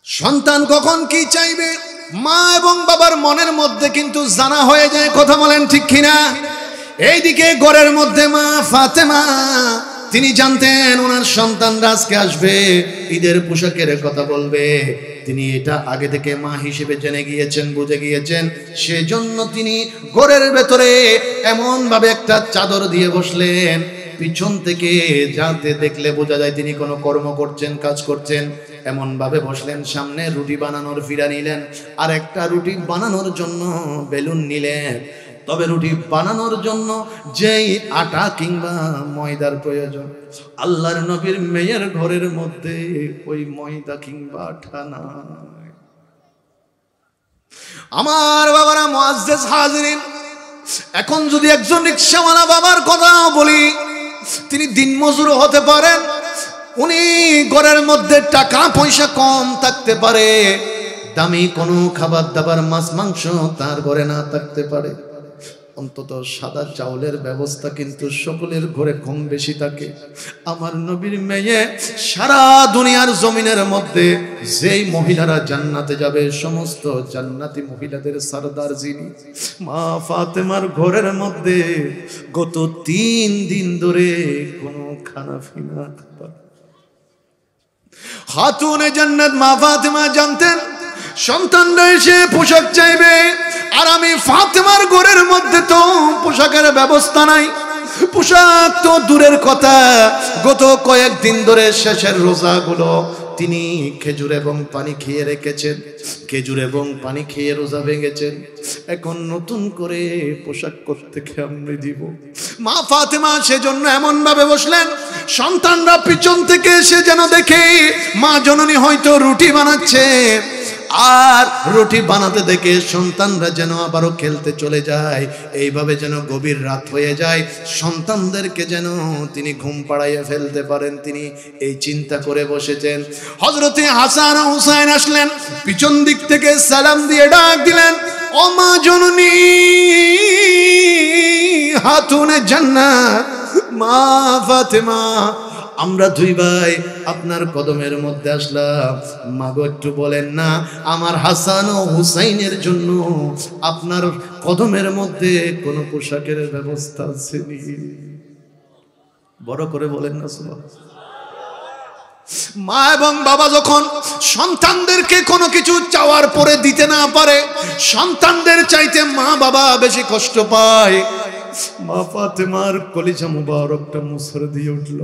সন্তান কখন কি চাইবে মা এবং বাবার মনের মধ্যে কিন্তু জানা হয়ে যায়। কথা বলেন ঠিক কিনা? এইদিকে ঘরের মধ্যে মা ফাতেমা তিনি জানতেন ওনার সন্তানরা আজকে আসবে, ঈদের পোশাকের কথা বলবে। তিনি এটা আগে থেকে মা হিসেবে জেনে গিয়েছেন, বুঝে গিয়েছেন। সেজন্য তিনি ঘরের ভেতরে এমন ভাবে একটা চাদর দিয়ে বসলেন, পিছন থেকে যাতে দেখলে বোঝা যায় তিনি কোনো কর্ম করছেন, কাজ করছেন, এমন ভাবে বসলেন। সামনে রুটি বানানোর ফিরা নিলেন, আর একটা রুটি বানানোর জন্য বেলুন নিলেন। তবে রুটি বানানোর জন্য যেই আটা কিংবা ময়দার প্রয়োজন, আল্লাহর নবীর মেয়ের ঘরের মধ্যে ওই ময়দা কিংবা আটা নাই। আমার বাবারা মুআজ্জিজ হাজিরিন, এখন যদি একজন রিকশাওয়ালা বাবার কথা বলি, তিনি দিনমজুর হতে পারেন, উনি ঘরের মধ্যে টাকা পয়সা কম থাকতে পারে, দামি কোনো খাবার দাবার মাছ মাংস তার ঘরে না থাকতে পারে, অন্তত সাদা চাউলের ব্যবস্থা কিন্তু সকলের ঘরে কম বেশি থাকে। আমার নবীর মেয়ে সারা দুনিয়ার জমিনের মধ্যে যেই মহিলারা জান্নাতে যাবে, সমস্ত জান্নাতি মহিলাদের সরদার যিনি, মা ফাতেমার ঘরের মধ্যে গত 3 দিন ধরে কোনো খানা ফিনা খাতুনে জান্নাত মা ফাতেমা জানতেন সন্তানরা এসে পোশাক চাইবে, আর আমি ফাতেমার ঘরের মধ্যে তো পোশাকের ব্যবস্থা নাই। পোশাক তো দূরের কথা, গত কয়েকদিন ধরে শেষের রোজাগুলো তিনি খেজুর এবং পানি খেয়ে রেখেছেন, খেজুর এবং পানি খেয়ে রোজা ভেঙেছেন। এখন নতুন করে পোশাক করতে কেমনে দিব? মা ফাতেমা সেজন্য এমন ভাবে বসলেন, সন্তানরা পিছন থেকে এসে যেন দেখে মা জননী হয়তো রুটি বানাচ্ছে, আর রুটি বানাতে দেখে সন্তানরা যেন আবারও খেলতে চলে যায়। এইভাবে যেন গভীর রাত হয়ে যায়, সন্তানদেরকে যেন তিনি ঘুম পাড়াইয়া ফেলতে পারেন, তিনি এই চিন্তা করে বসেছেন। হযরতে হাসান ও হুসাইন আসলেন, পিছন দিক থেকে সালাম দিয়ে ডাক দিলেন, ও মা জননী খাতুনে জান্নাত মা ফাতেমা, আমরা 2 ভাই আপনার কদমের মধ্যে আসলাম। মাগো একটু বলেন না, আমার হাসান ও হুসাইনের জন্য আপনার কদমের মধ্যে কোনো পোশাকের ব্যবস্থা আছে নি? বড় করে বলেন না সুবহানাল্লাহ। মা এবং বাবা যখন সন্তানদেরকে কোনো কিছু চাওয়ার পরে দিতে না পারে, সন্তানদের চাইতে মা বাবা বেশি কষ্ট পায়। মা ফাতেমার কলিজা মুবারকটা মুসর দিয়ে উঠল,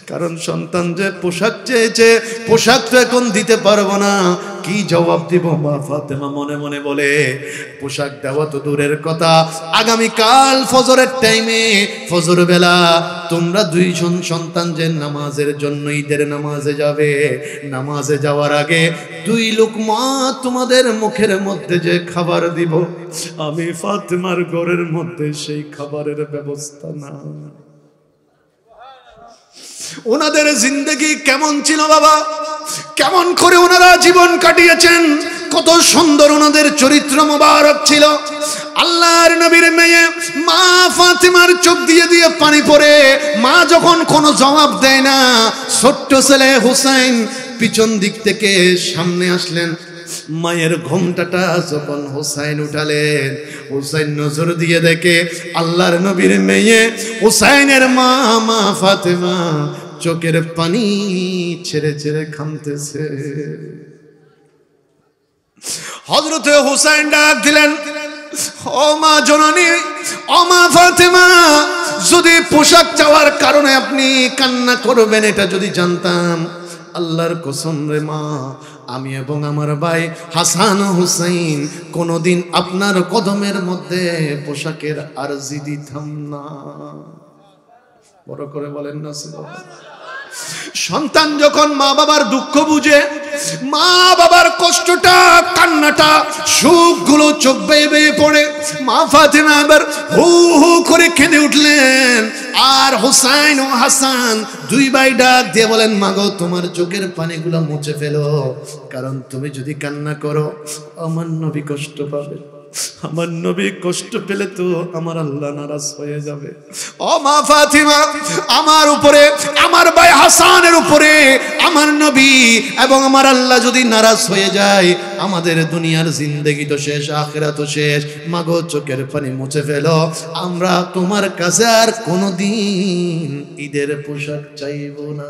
কারণ সন্তান যে পোশাক চেয়েছে, পোশাক তো এখন দিতে পারবো না, কি জবাব দিব? মা ফাতেমা মনে মনে বলে, পোশাক দেওয়া তো দূরের কথা, আগামীকাল ফজরের টাইমে, ফজর বেলা তোমরা 2 জন সন্তান যে নামাজের জন্য ঈদের নামাজে যাবে, নামাজে যাওয়ার আগে 2 লুকমা তোমাদের মুখের মধ্যে যে খাবার দিব, আমি ফাতেমার ঘরের মধ্যে সেই খাবারের ব্যবস্থা না। ওনাদের জিন্দেগি কেমন ছিল বাবা, কেমন করে ওনারা জীবন কাটিয়েছেন, কত সুন্দর ওনাদের চরিত্র মোবারক ছিল। আল্লাহর নবীর মেয়ে মা ফাতেমার চোখ দিয়ে দিয়ে পানি পড়ে, মা যখন কোনো জবাব দেয় না, ছোট্ট ছেলে হুসাইন পিছন দিক থেকে সামনে আসলেন। মায়ের ঘোমটাটা যখন হুসাইন উঠালেন, হুসাইন নজর দিয়ে দেখে আল্লাহর নবীর মেয়ে হুসাইনের মা মা ফাতেমা চোখের পানি ছেড়ে ছেড়ে কাঁদতেছে। হযরতে হুসাইন ডাক দিলেন, ও মা জননী, ও মা ফাতেমা, যদি পোশাক চাওয়ার কারণে আপনি কান্না করবেন এটা যদি জানতাম, আল্লাহর কসম রে মা, আমি এবং আমার ভাই হাসান ও হুসাইন কোনোদিন আপনার কদমের মধ্যে পোশাকের আরজি দিতাম না। বড় করে বলেন না সুবহানাল্লাহ। সন্তান যখন মা বাবার দুঃখ বুঝে, মা বাবার কষ্টটা, কান্নাটা, সুখগুলো চোখ বেয়ে বেয়ে পড়ে, মা ফাতেমা এবার হু হু করে কেঁদে উঠলেন। আর হুসাইন ও হাসান 2 ভাই ডাক দিয়ে বলেন, মাগো তোমার চোখের পানিগুলো মুছে ফেলো, কারণ তুমি যদি কান্না করো আমার নবী কষ্ট পাবে। আমার নবী কষ্ট পেলে তো আমার আল্লাহ নারাজ হয়ে যাবে। ও মা ফাতিমা, আমার উপরে, আমার ভাই হাসানের উপরে আমার নবী এবং আমার আল্লাহ যদি নারাজ হয়ে যায়, আমাদের দুনিয়ার জিন্দেগি তো শেষ, আখিরাত তো শেষ। মাগো চোখের পানি মুছে ফেলো, আমরা তোমার কাছে আর কোনোদিন ঈদের পোশাক চাইবো না।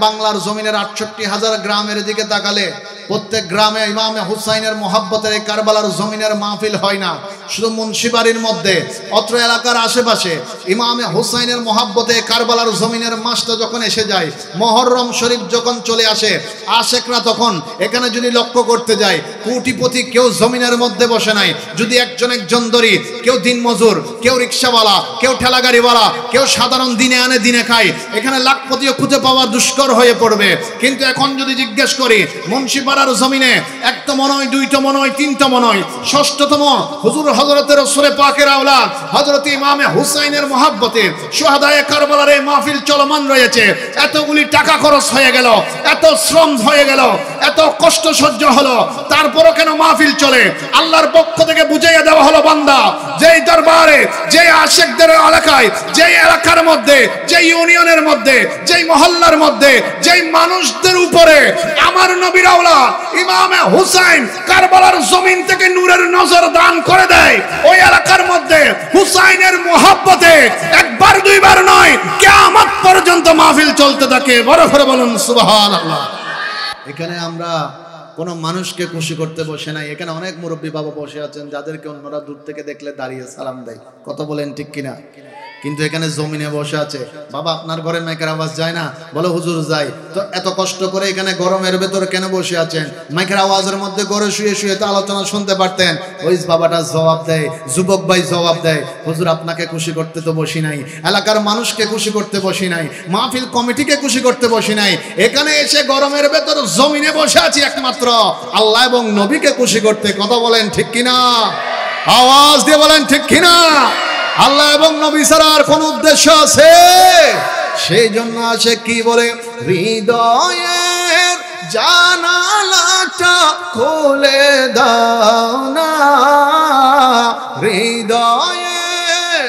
বাংলার জমিনের ৬৮,০০০ গ্রামের দিকে তাকালে প্রত্যেক গ্রামে ইমামে হুসাইনের মোহাব্বতের এই কারবালার জমিনের মাহফিল হয় না। শুধু মুন্সিবাড়ির মধ্যে, অত্র এলাকার আশেপাশে ইমামে হুসাইনের মোহাব্বতে কারবালার জমিনের মাসটা যখন এসে যায়, মুহররম শরীফ যখন চলে আসে, আশেকরা তখন এখানে যদি লক্ষ্য করতে যায়, কোটিপতি কেউ জমিনের মধ্যে বসে নাই। যদি একজন ধরি, কেউ দিনমজুর, কেউ রিক্সাওয়ালা, কেউ ঠেলাগাড়িওয়ালা, কেউ সাধারণ দিনে আনে দিনে খায়। এখানে লাখপতিও খুঁজে পাওয়া দুষ্কর হয়ে পড়বে। কিন্তু এখন যদি জিজ্ঞেস করি, মুন্সিপাড়ার জমিনে একতম নয়, দুইতম নয়, তিনতম নয়, ষষ্ঠতম হুজুর হযরতের রাসূল পাকের আওলাদ হযরত ইমামে হুসাইনের মোহাব্বতে শুহাদায়ে কারবালার এই মাহফিল চলমান রয়েছে। এতগুলি টাকা খরচ হয়ে গেল, এত শ্রম হয়ে গেল, এত কষ্ট সহ্য হলো, তারপরও কেন মাহফিল চলে? আল্লাহর পক্ষ থেকে বুঝাইয়া দেওয়া হলো, বান্দা, যেই দরবারে, যেই আশিকদের এলাকায়, যেই এলাকার মধ্যে, যেই ইউনিয়নের মধ্যে, যেই মহল্লার মধ্যে, যেই মানুষদের উপরে আমার নবীর আওলাদ ইমামে হুসাইন কারবালার জমিন থেকে নূরের নজর দান করে দেয়, ওই এলাকার মধ্যে হুসাইনের মোহাব্বতে একবার দুইবার নয়, কিয়ামত পর্যন্ত মাহফিল চলতে থাকে। বড় করে বলুন সুবহানাল্লাহ। এখানে আমরা কোনো মানুষকে খুশি করতে বসে নাই। এখানে অনেক মুরব্বী বাবা বসে আছেন, যাদেরকে অন্যরা দূর থেকে দেখলে দাঁড়িয়ে সালাম দেয়। কথা বলেন ঠিক কিনা? কিন্তু এখানে জমিনে বসে আছে। বাবা, আপনার ঘরে মাইকের আওয়াজ যায় না? বলো হুজুর যায়। তো এত কষ্ট করে এখানে গরমের ভেতরে কেন বসে আছেন? মাইকের আওয়াজের মধ্যে ঘরে শুয়ে শুয়ে তো আলোচনা শুনতে পারতেন। ওই বাবাটা জবাব দেয়, যুবক ভাই জবাব দেয়, হুজুর আপনাকে খুশি করতে তো বসি নাই, এলাকার মানুষকে খুশি করতে বসি নাই, মাহফিল কমিটিকে খুশি করতে বসি নাই। এখানে এসে গরমের ভেতর জমিনে বসে আছি একমাত্র আল্লাহ এবং নবীকে খুশি করতে। কথা বলেন ঠিক কিনা? আওয়াজ দিয়ে বলেন ঠিক কিনা? আল্লাহ এবং নবী ছাড়া আর কোন উদ্দেশ্য আছে? সেই জন্য আছে কি বলে, হৃদয়ের জানালাটা খুলে দাও না, হৃদয়ের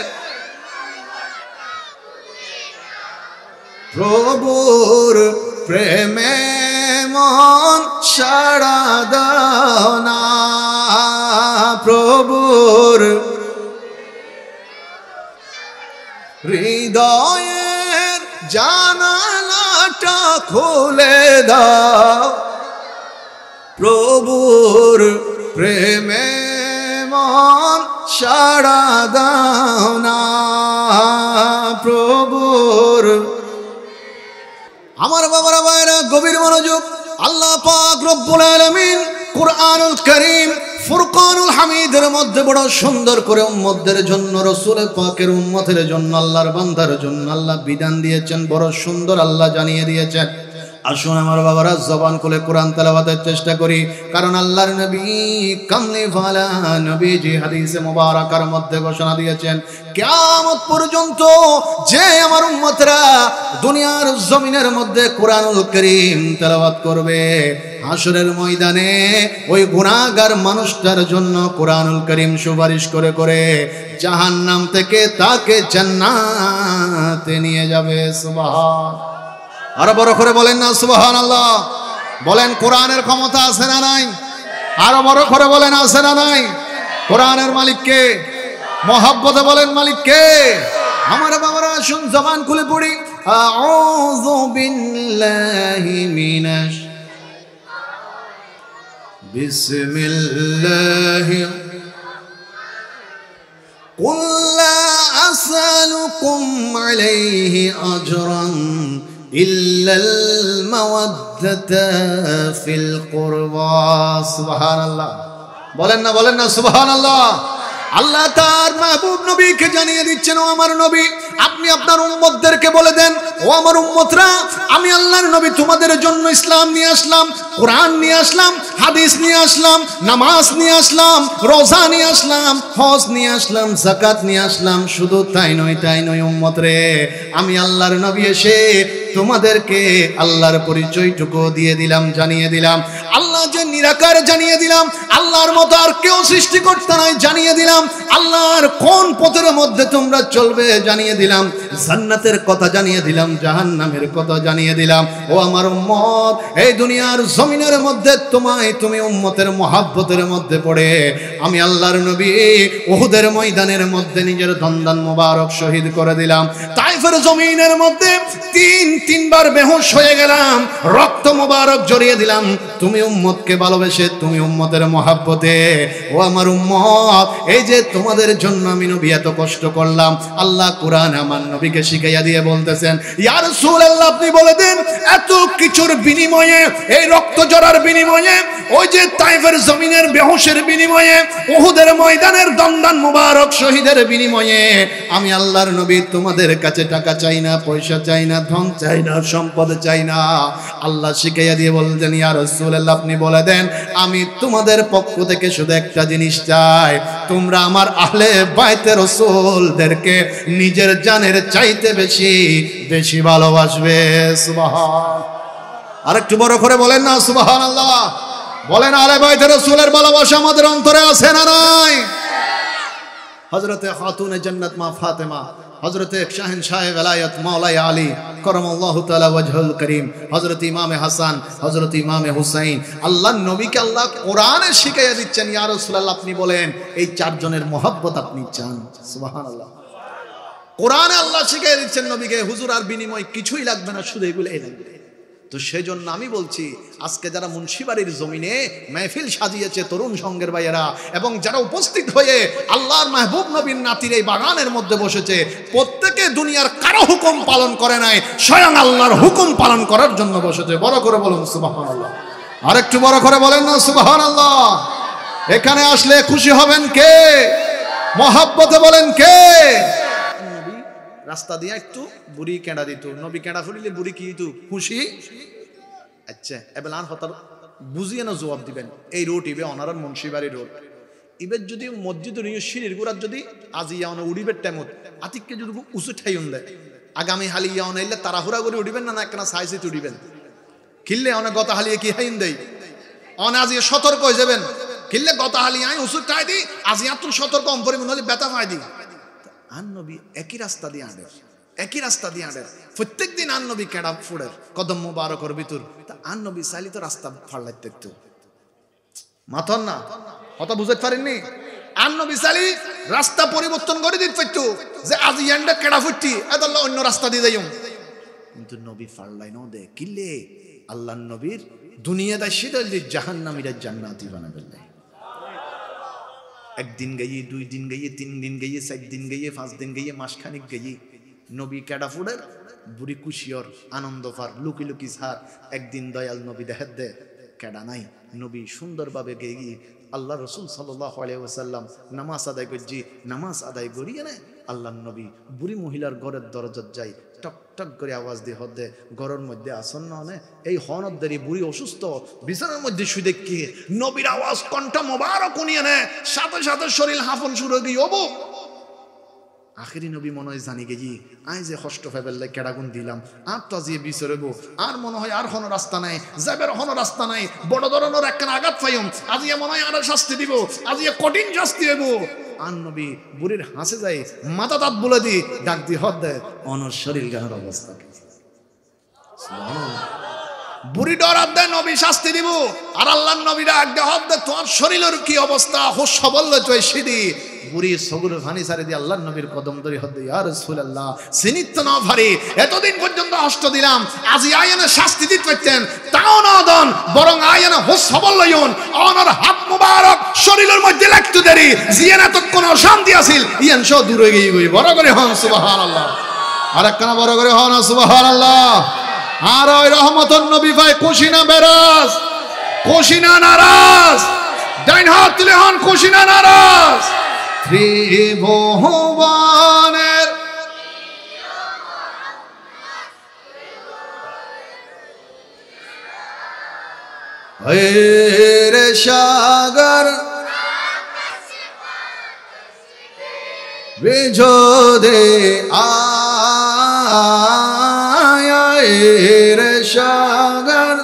প্রভুর প্রেমে মন সাড়া দাও না, প্রভুর হৃদয়ের জানালাটা খুলে দাও, প্রভুর প্রেমে মন সাড়া দাও না, প্রভুর। আমার বাবারা ভাইরা গভীর মনোযোগ। আল্লাহ পাক রব্বুল আলামিন কুরআনুল কারীম ফুরকানুল হামিদের মধ্যে বড় সুন্দর করে উম্মতদের জন্য, রাসূল পাকের উম্মতের জন্য, আল্লাহর বান্দার জন্য আল্লাহ বিধান দিয়েছেন, বড় সুন্দর আল্লাহ জানিয়ে দিয়েছেন। আসুন আমার বাবারা জবান খুলে কোরআন তেলাওয়াতের চেষ্টা করি, কারণ আল্লাহর নবী কামলি ফালা নবীজি হাদিসে মুবারাকার মধ্যে ঘোষণা দিয়েছেন, কিয়ামত পর্যন্ত যে আমার উম্মতরা দুনিয়ার জমিনের মধ্যে কোরআনুল কারীম তেলাওয়াত করবে, হাসরের ময়দানে ওই গুনাহগার মানুষটার জন্য কোরআনুল কারীম সুপারিশ করে করে জাহান্নাম থেকে তাকে জান্নাতে নিয়ে যাবে। সুবহান। আরো বড় করে বলেন না সুবহানাল্লাহ। বলেন কোরআনের ক্ষমতা আছে না নাই? আরো বড় করে বলেন আছে না নাই? কোরআনের মালিক কে? মহব্বতে বলেন মালিক কে? আমার বাবারা আসুন জবান খুলে পড়ি, আউযু বিল্লাহি মিনাশ বিসমিল্লাহি কুল লা আসআলুকুম আলাইহি আজরান ইল্লাল মাওয়াদ্দাতা ফিল কুরবা। সুবহানাল্লাহ। বলেন না সুবহানাল্লাহ। আল্লাহ তার মাহবুব নবীকে জানিয়ে দিচ্ছেন, ও আমার নবী, আপনি আপনার উম্মতদেরকে বলে দেন, ও আমার উম্মতরা, আমি আল্লাহর নবী তোমাদের জন্য ইসলাম নিয়ে আসলাম, কোরআন নিয়ে আসলাম, হাদিস নিয়ে আসলাম, নামাজ নিয়ে আসলাম, রোজা নিয়ে আসলাম, হজ নিয়ে আসলাম, যাকাত নিয়ে আসলাম। শুধু তাই নয় উম্মত রে, আমি আল্লাহর নবী এসে তোমাদেরকে আল্লাহর পরিচয়টুকু দিয়ে দিলাম, জানিয়ে দিলাম। আল্লাহ যে নিরাকার জানিয়ে দিলাম, আল্লাহর মতো আর কেউ সৃষ্টিকর্তা নয় জানিয়ে দিলাম, আল্লাহর কোন পথের মধ্যে তোমরা চলবে জানিয়ে দিলাম, জান্নাতের কথা জানিয়ে দিলাম, জাহান্নামের কথা জানিয়ে দিলাম। ও আমার উম্মত, এই দুনিয়ার জমিনের মধ্যে তুমি উম্মতের মহাব্বতের মধ্যে পড়ে আমি আল্লাহর নবী উহুদের ময়দানের মধ্যে নিজের দন্দান মোবারক শহীদ করে দিলাম। তাইফের জমিনের মধ্যে তিনবার বেহুশ হয়ে গেলাম, রক্ত মোবারক জড়িয়ে দিলাম তুমি উম্মতকে ভালোবেসে, তুমি উম্মতের মহাব্বতে। ও আমার উম্মত, এই যে তোমাদের জন্য আমি নবী এত কষ্ট করলাম, আল্লাহ কোরআন আমার নবীকে শিখাইয়া দিয়ে বলতেছেন, ইয়া রাসূলুল্লাহ আপনি বলে দেন এত কিছুর বিনিময়ে, এই রক্ত জড়ার বিনিময়ে, ওই যে তাইফের জমিনের বেহুশের বিনিময়ে, উহুদের ময়দানের দন্দান মুবারক শহীদের বিনিময়ে আমি আল্লাহর নবী তোমাদের কাছে টাকা চাই না, পয়সা চাই না, ধন চাই না, সম্পদ চাই না। আল্লাহ শিখাইয়া দিয়ে বললেন, ইয়া রাসূলুল্লাহ আপনি বলে দেন আমি তোমাদের পক্ষ থেকে শুধু একটা জিনিস চাই, তোমরা আমার আহলে বাইতে রাসূলদেরকে নিজের জানের চাইতে বেশি বেশি ভালোবাসবে। সুবহান, আরেকটু বড় করে বলেন না সুবহানাল্লাহ। বলেন আহলে বাইতে রাসূলের ভালোবাসা আমাদের অন্তরে আছে না নাই? হযরতে খাতুনে জান্নাত মা ফাতেমা, হযরতে শাহেনশাহ ওয়ালায়াত মাওলাই আলী করমাল্লাহু তাআলা ওয়াজহুল করিম, হযরত ইমামে হাসান, হযরত ইমামে হুসাইন, আল্লাহর নবীকে আল্লাহ কোরআনে শিখাইয়া দিচ্ছেন, ইয়া রাসূলুল্লাহ আপনি বলেন এই চারজনের মহব্বত আপনি চান। সুবহানাল্লাহ, কোরআনে আল্লাহ শিখাইয়া দিচ্ছেন নবীকে, হুজুর আর বিনিময় কিছুই লাগবে না, শুধু এগুলোই লাগবে। তো সেজন্য আমি বলছি আজকে যারা মুন্সিবাড়ির জমিনে মেহফিল সাজিয়েছে তরুণ সঙ্গের ভাইয়েরা, এবং যারা উপস্থিত হয়ে আল্লাহর মাহবুব নবীর নাতির এই বাগানের মধ্যে বসেছে, প্রত্যেকে দুনিয়ার কারো হুকুম পালন করে নাই, স্বয়ং আল্লাহর হুকুম পালন করার জন্য বসেছে। বড় করে বলুন সুবহানাল্লাহ, আরেকটু বড় করে বলেন না সুবহানাল্লাহ। এখানে আসলে খুশি হবেন কে? মহাব্বতে বলেন কে? রাস্তা দিয়ে একটু বুড়ি কেঁড়া দিত, নবী কেঁড়া ফুরিলে বুড়ি কি দিত? খুশি। আচ্ছা এবার আর হতার বুঝিয়ে না জবাব দিবেন, এই রোড ইবে অনারার মুন্সিবাড়ি রোড ইবের যদি মসজিদ সিঁড়ির গোড়ার যদি আজি ইয়া উড়িবের টাইমত আতিককে যদি উঁচু ঠাইন দেয়, আগামী হালি ইয়া এলে তাড়াহুড়া করে উড়িবেন না, একখানা সাইজে উড়িবেন, খিললে অনেক গতা হালিয়ে কি হাইন দেয়, অনে আজি সতর্ক হয়ে যাবেন, খিললে গতা হালিয়ে আই উঁচু ঠাই দিই, আজি আর তুই সতর্ক অম্পরিমন হলে বেতা পাই দিই। আর নবী একই রাস্তা দিয়ে আঁটের, একই রাস্তা দিয়ে আঁটের, প্রত্যেক দিন আর নবী কেডা ফুড়ের কদম মুবারকর ভিতর, তা আর নবী চাইলে তো রাস্তা ফাড়লাইতে একটু মাথন না, কথা বুঝতে পারেননি? আর নবী চাইলে রাস্তা পরিবর্তন করে দিতে পারতো, যে আজ ইয়ান্ডা কেডা ফুটতি এদল্লা অন্য রাস্তা দিয়ে যাইম, কিন্তু নবী ফাড়লাই ন দে কিল্লে আল্লাহ নবীর দুনিয়াদায় শীতল দিয়ে জাহান্নামীরা জান্নাতি বানাবেন। একদিন গাইয়ে, দুই দিন গাইয়ে, 3 দিন গাইয়ে, 4 দিন গাইয়ে, 5 দিন গাইয়ে, মাসখানিক গাইয়ে নবী কেডা ফুডের বুড়ি খুশিয়র আনন্দ ফার লুকি লুকি সার। একদিন দয়াল নবী দেখাত দে কেডা নাই, নবী সুন্দরভাবে গেয়ে আল্লাহ রসুল সাল্লাল্লাহু আলাইহি ওয়াসাল্লাম নামাজ আদায় করছি, নামাজ আদায় করিয়ে নেয় আল্লাহ নবী বুড়ি মহিলার ঘরের দরজাত যাই, টক টক করে আওয়াজ দিয়ে হদে ঘরের মধ্যে আসন্ন হনে এই হনদেরই বুড়ি অসুস্থ বিছানার মধ্যে শুয়ে দেখি নবীর আওয়াজ কণ্ঠ মোবারক উনিয়ে নেয়, সাথে সাথে শরীর হাফন শুরু হয়ে গিয়ে অবু আখেরি নবী মনে হয় জানি গেছি আই যে কষ্ট ফেবেললে কেডাগুন দিলাম আর তো আজিয়ে বিচরব, আর মনে হয় আর কোনো রাস্তা নাই, যাবের কোনো রাস্তা নাই, বড় ধরনের একখানা আঘাত পাইম, আজিয়ে মনে হয় আর শাস্তি দিব, আজিয়ে কঠিন শাস্তি দেব। আর নবী বুড়ির হাসে যায়, মাথা তাত বলে দি ডাক দিয়ে হদ দেয় অনর শরীর গানের অবস্থা। বুড়ি ডরাত দেয় নবী শাস্তি দিব, আর আল্লাহ নবী ডাক দিয়ে হদ দেয় তোমার শরীরের কি অবস্থা, হোস বললে তুই সিদি বুড়ি সগুর ভানি সারি দিয়ে আল্লাহ নবীর কদম ধরে হদ ইয়া রাসূলুল্লাহ সিনিত না ভারি, এতদিন পর্যন্ত কষ্ট দিলাম, আজি আয়নে শাস্তি দিতে পারতেন তাও না দন, বরং আয়নে হোস বললেন অনর হাত মুবারক শরীরের মধ্যে লাগতে দেরি জিয়ানা তো কোন শান্তি আছিল ইয়ান সব দূরে গিয়ে গই। বড় করে হন সুবহানাল্লাহ, আর একখানা বড় করে হন সুবহানাল্লাহ। আর ওই রহমতুন নবী ভাই খুশি না বেরাজ, খুশি না নারাজ? ডাইন হাত তুলে হন খুশি না নারাজ? ত্রিভুবনের রে সাগর বিজোদে আয় রে সাগর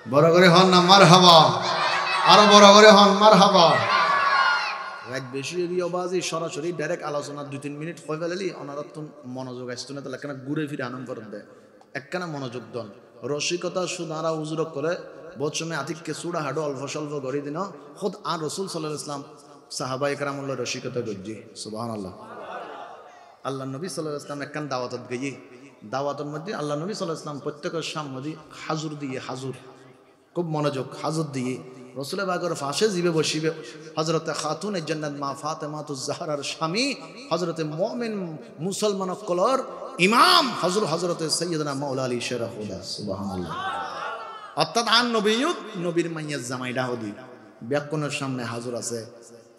বড় করে হন না মারহাবা, আরো বড় করে হন মারহাবা। রাত বেশি এগিয়ে বাজি সরাসরি ডাইরেক্ট আলোচনা 2-3 মিনিট হয়ে ফেলালি অনারত্ন মনোযোগ আসতো না, তাহলে একখানা ঘুরে ফিরে আনন্দ করে দেয়, একখানা মনোযোগ দন রসিকতা সুদারা উজুরক করে বৎসমে আতিককে চূড়া হাডো অল্প স্বল্প গড়ি দিন খুদ আর রসুল সাল্লাল্লাহু আলাইহি ওয়াসাল্লাম সাহাবায়ে কেরামুল্লাহ রসিকতা গজ্জি সুবহানাল্লাহ। আল্লাহ নবী সাল্লাল্লাহু আলাইহি ওয়াসাল্লাম একখান দাওয়াতত গিয়ে দাওয়াতের মধ্যে আল্লাহ নবী সাল্লাল্লাহু আলাইহি ওয়াসাল্লাম প্রত্যেকের সামনে হাজুর দিয়ে হাজুর খুব মনোযোগ হাজুর দিয়ে রসুলের বাগর ফাঁসে জিবে বসিবে হযরতে খাতুন জান্নাত মা ফাতেমাতুজ জাহরার স্বামী হযরতে মুমিন মুসলমান কলর ইমাম হযরতে সাইয়্যিদনা মাওলা আলী শের খুদা সুবহানাল্লাহ। অর্থাৎ আন নবীয়ত নবীর মাইয়া জামাইডা হদি ব্যাকুনের সামনে হাজুর আছে,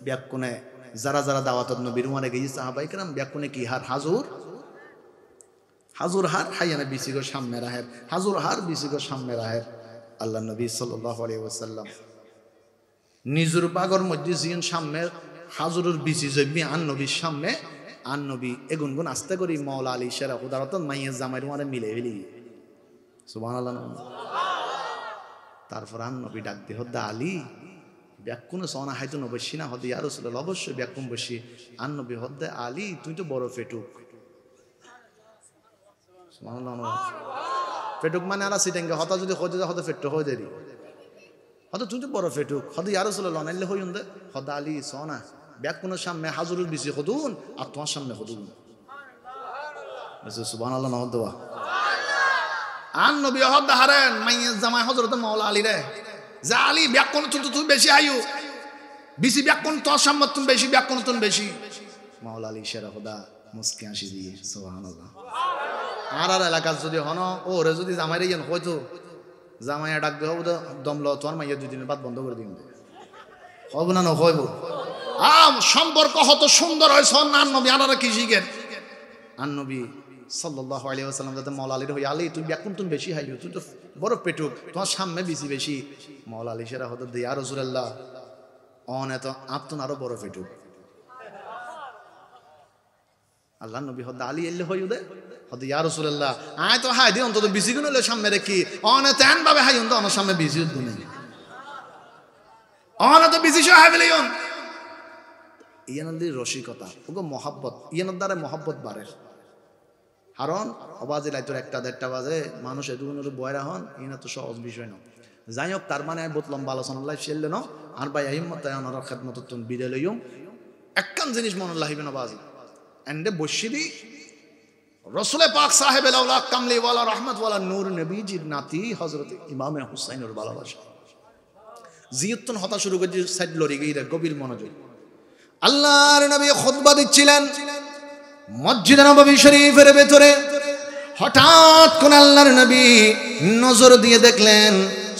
ব্যাকুনে যারা যারা দাওয়াতত নবীর মানে গিয়ে সাহাবায়ে কেরাম ব্যাকুনে কি হার হাজুর হাজুর হার হাইয়ানা বিসিগো সামনে রাহের হাজুর হার বিসিগো সামনে রাহের। আল্লাহ নবী সাল্লাল্লাহু আলাইহি ওয়াসাল্লাম নিজের বাগর মধ্যে জিন সামনে হাজুরের বিসি জমি আন নবীর সামনে আন নবী এগুনগুন আস্তে করি মাওলা আলী শের খুদা রতন মাইয়া জামাইর মানে মিলে ফেলি সুবহানাল্লাহ। তারপর আন নবী ডাক দিয়ে হদ্দা আলী ব্যাকুনে সোনা হাইতো নবসি না হদ্দে ইয়া রাসূলুল্লাহ অবশ্যই ব্যাকুন বসি। আন নবী হদ্দে আলী তুই তো বড় ফেটুক সুবহানাল্লাহ। ফেটুক মানে আর সিটেঙ্গে হতা যদি হয়ে যায় হতে ফেট্টো হয়ে দেরি হয়তো তুই তো বড় ফেটুক হয়তো ইয়া রাসূলুল্লাহ নাইলে হইন দে হদ্দা আলী সোনা ব্যাকুনের সামনে হাজুরুল বিসি হদুন আর তোমার সামনে হদুন সুবহানাল্লাহ না হদ্দা আন নবী হদ্দা হারেন মাইয়া জামাই হযরত মাওলা আলী রে যা আলী ব্যাকুন তুই বেশি আয়ু বিসি ব্যাকুন তোর সামনে তুমি বেশি ব্যাকুন তুমি বেশি। মাওলা আলী শের খুদা মুস্কি হাসি দিয়ে সুবহানাল্লাহ। আর এলাকার যদি হন ওরে যদি জামাইরে গেন হয়তো জামাইয়া ডাক দেব দমল তোমার মাইয়া 2 দিনের বাদ বন্ধ করে দিন হব না হইব সম্পর্ক হত সুন্দর হয় সন আন নবী আনারা কি শিখেন আন নবী সাল্লাল্লাহু আলাইহি ওয়াসাল্লাম যাতে মাওলা আলীর হই আলী তুই ব্যাকুন তুমি বেশি হাইও তুই তো বড় পেটুক তোমার সামনে বেশি বেশি। মাওলা আলী সেরা হতো ইয়া রাসূলুল্লাহ অন এত আপতুন আরো বড় পেটুক। আল্লাহ নবী হদ আলী এলে হইও দে হদ ইয়া রাসূলুল্লাহ আয় তো হাই দি অন্তত বেশি গুণ হলে সামনে রেখি অন তেন ভাবে হাই অন্ত আমার সামনে বেশি গুণ অন তো বেশি সহায় বলিয়ন ইয়ানদের রসিকতা ওগো মহব্বত ইয়ানের দ্বারা মহব্বত বাড়ে। কারণ অবাজে লাইতর 1-1.5 বাজে মানুষ এদুগুনের বয়রা হন ইনা তো সহজ বিষয় না। যাই হোক তার মানে আমি বহুত লম্বা আলোচনা লাইফ শেললে ন আর ভাই আহিমত তাই আমার খেদমত তুমি বিদায় লইম একখান জিনিস মনে লাহিবে না বাজি এন্ডে বসিদি রসুলে পাক সাহেব আল্লাহ কামলি ওয়ালা রহমত ওয়ালা নূর নবীজির নাতি হযরত ইমামে হুসাইনের ভালোবাসা জিয়তুন হতা শুরু করে সাইড লরি গিয়ে গভীর মনোযোগ। আল্লাহর নবী খুতবা দিচ্ছিলেন মসজিদ নববী শরীফের ভেতরে হঠাৎ কোন আল্লাহর নবী নজর দিয়ে দেখলেন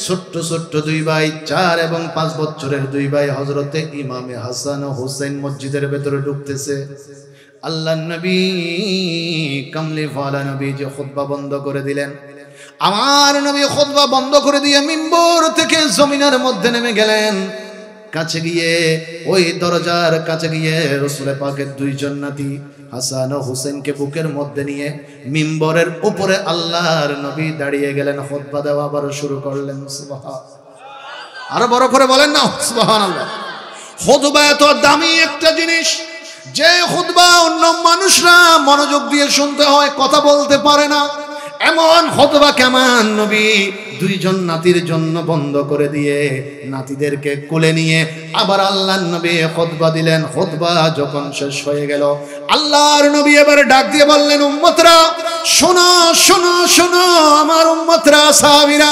ছোট্ট ছোট্ট 2 ভাই 4 এবং 5 বছরের 2 ভাই হযরতে ইমামে হাসান ও হুসাইন মসজিদের ভেতরে ঢুকতেছে। আল্লাহর নবী কামলি ওয়ালা নবী যে খুতবা বন্ধ করে দিলেন। আমার নবী খুতবা বন্ধ করে দিয়ে মিম্বর থেকে জমিনের মধ্যে নেমে গেলেন। কাছে গিয়ে ওই দরজার কাছে গিয়ে রাসূল পাকের 2 জান্নাতি হাসান ও হুসেনকে বুকের মধ্যে নিয়ে মিম্বরের উপরে আল্লাহর নবী দাঁড়িয়ে গেলেন। খুতবা দেওয়া আবার শুরু করলেন। সুবহান আরো বড় করে বলেন না সুবহানাল্লাহ। খুতবা এত দামি একটা জিনিস যে খুতবা অন্য মানুষরা মনোযোগ দিয়ে শুনতে হয় কথা বলতে পারে না এমন খুতবা কেমন নবী 2 জন নাতির জন্য বন্ধ করে দিয়ে নাতিদেরকে কোলে নিয়ে আবার আল্লাহর নবী খুতবা দিলেন। খুতবা যখন শেষ হয়ে গেল আল্লাহর নবী এবার ডাক দিয়ে বললেন উম্মতরা শোনো শোনো শোনো আমার উম্মতরা সাহাবীরা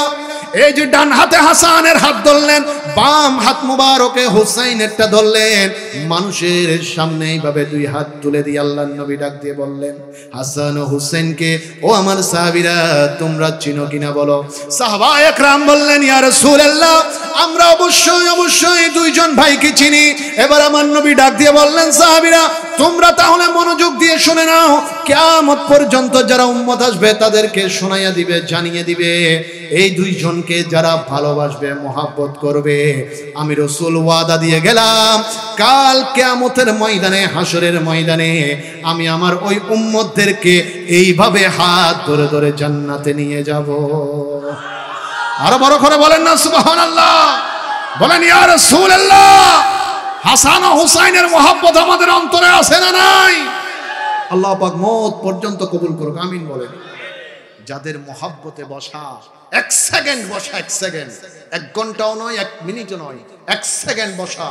এই যে ডান হাতে হাসানের হাত ধরলেন বাম হাত মুবারকে হুসাইনেরটা ধরলেন মানুষের সামনে এইভাবে 2 হাত তুলে দিয়ে আল্লাহর নবী ডাক দিয়ে বললেন হাসান ও হুসাইনকে ও আমার সাহাবীরা তোমরা চিনো কিনা বলো। সাহাবায়ে একরাম বললেন ইয়া রাসূলুল্লাহ আমরা অবশ্যই 2 জন ভাইকে চিনি। এবার আমার নবী ডাক দিয়ে বললেন সাহাবীরা তোমরা তাহলে মনোযোগ দিয়ে শুনে নাও কিয়ামত পর্যন্ত যারা উম্মত আসবে তাদেরকে শোনাইয়া দিবে জানিয়ে দিবে এই 2 জনকে যারা ভালোবাসবে মহব্বত করবে আমি রাসূল ওয়াদা দিয়ে গেলাম কাল কিয়ামতের ময়দানে হাসরের ময়দানে আমি আমার ওই উম্মতদেরকে এইভাবে হাত ধরে ধরে জান্নাতে নিয়ে যাব। আরো বড় করে বলেন না সুবহানাল্লাহ, বলেন ইয়া রাসূলুল্লাহ। হাসান ও হুসাইনের মহব্বত আমাদের অন্তরে আছে না নাই? আল্লাহ পাক মওত পর্যন্ত কবুল করুক, আমিন বলেন। যাদের মহব্বতে বসা, এক সেকেন্ড বসা, এক সেকেন্ড, এক ঘন্টাও নয়, এক মিনিটও নয়, এক সেকেন্ড বসা।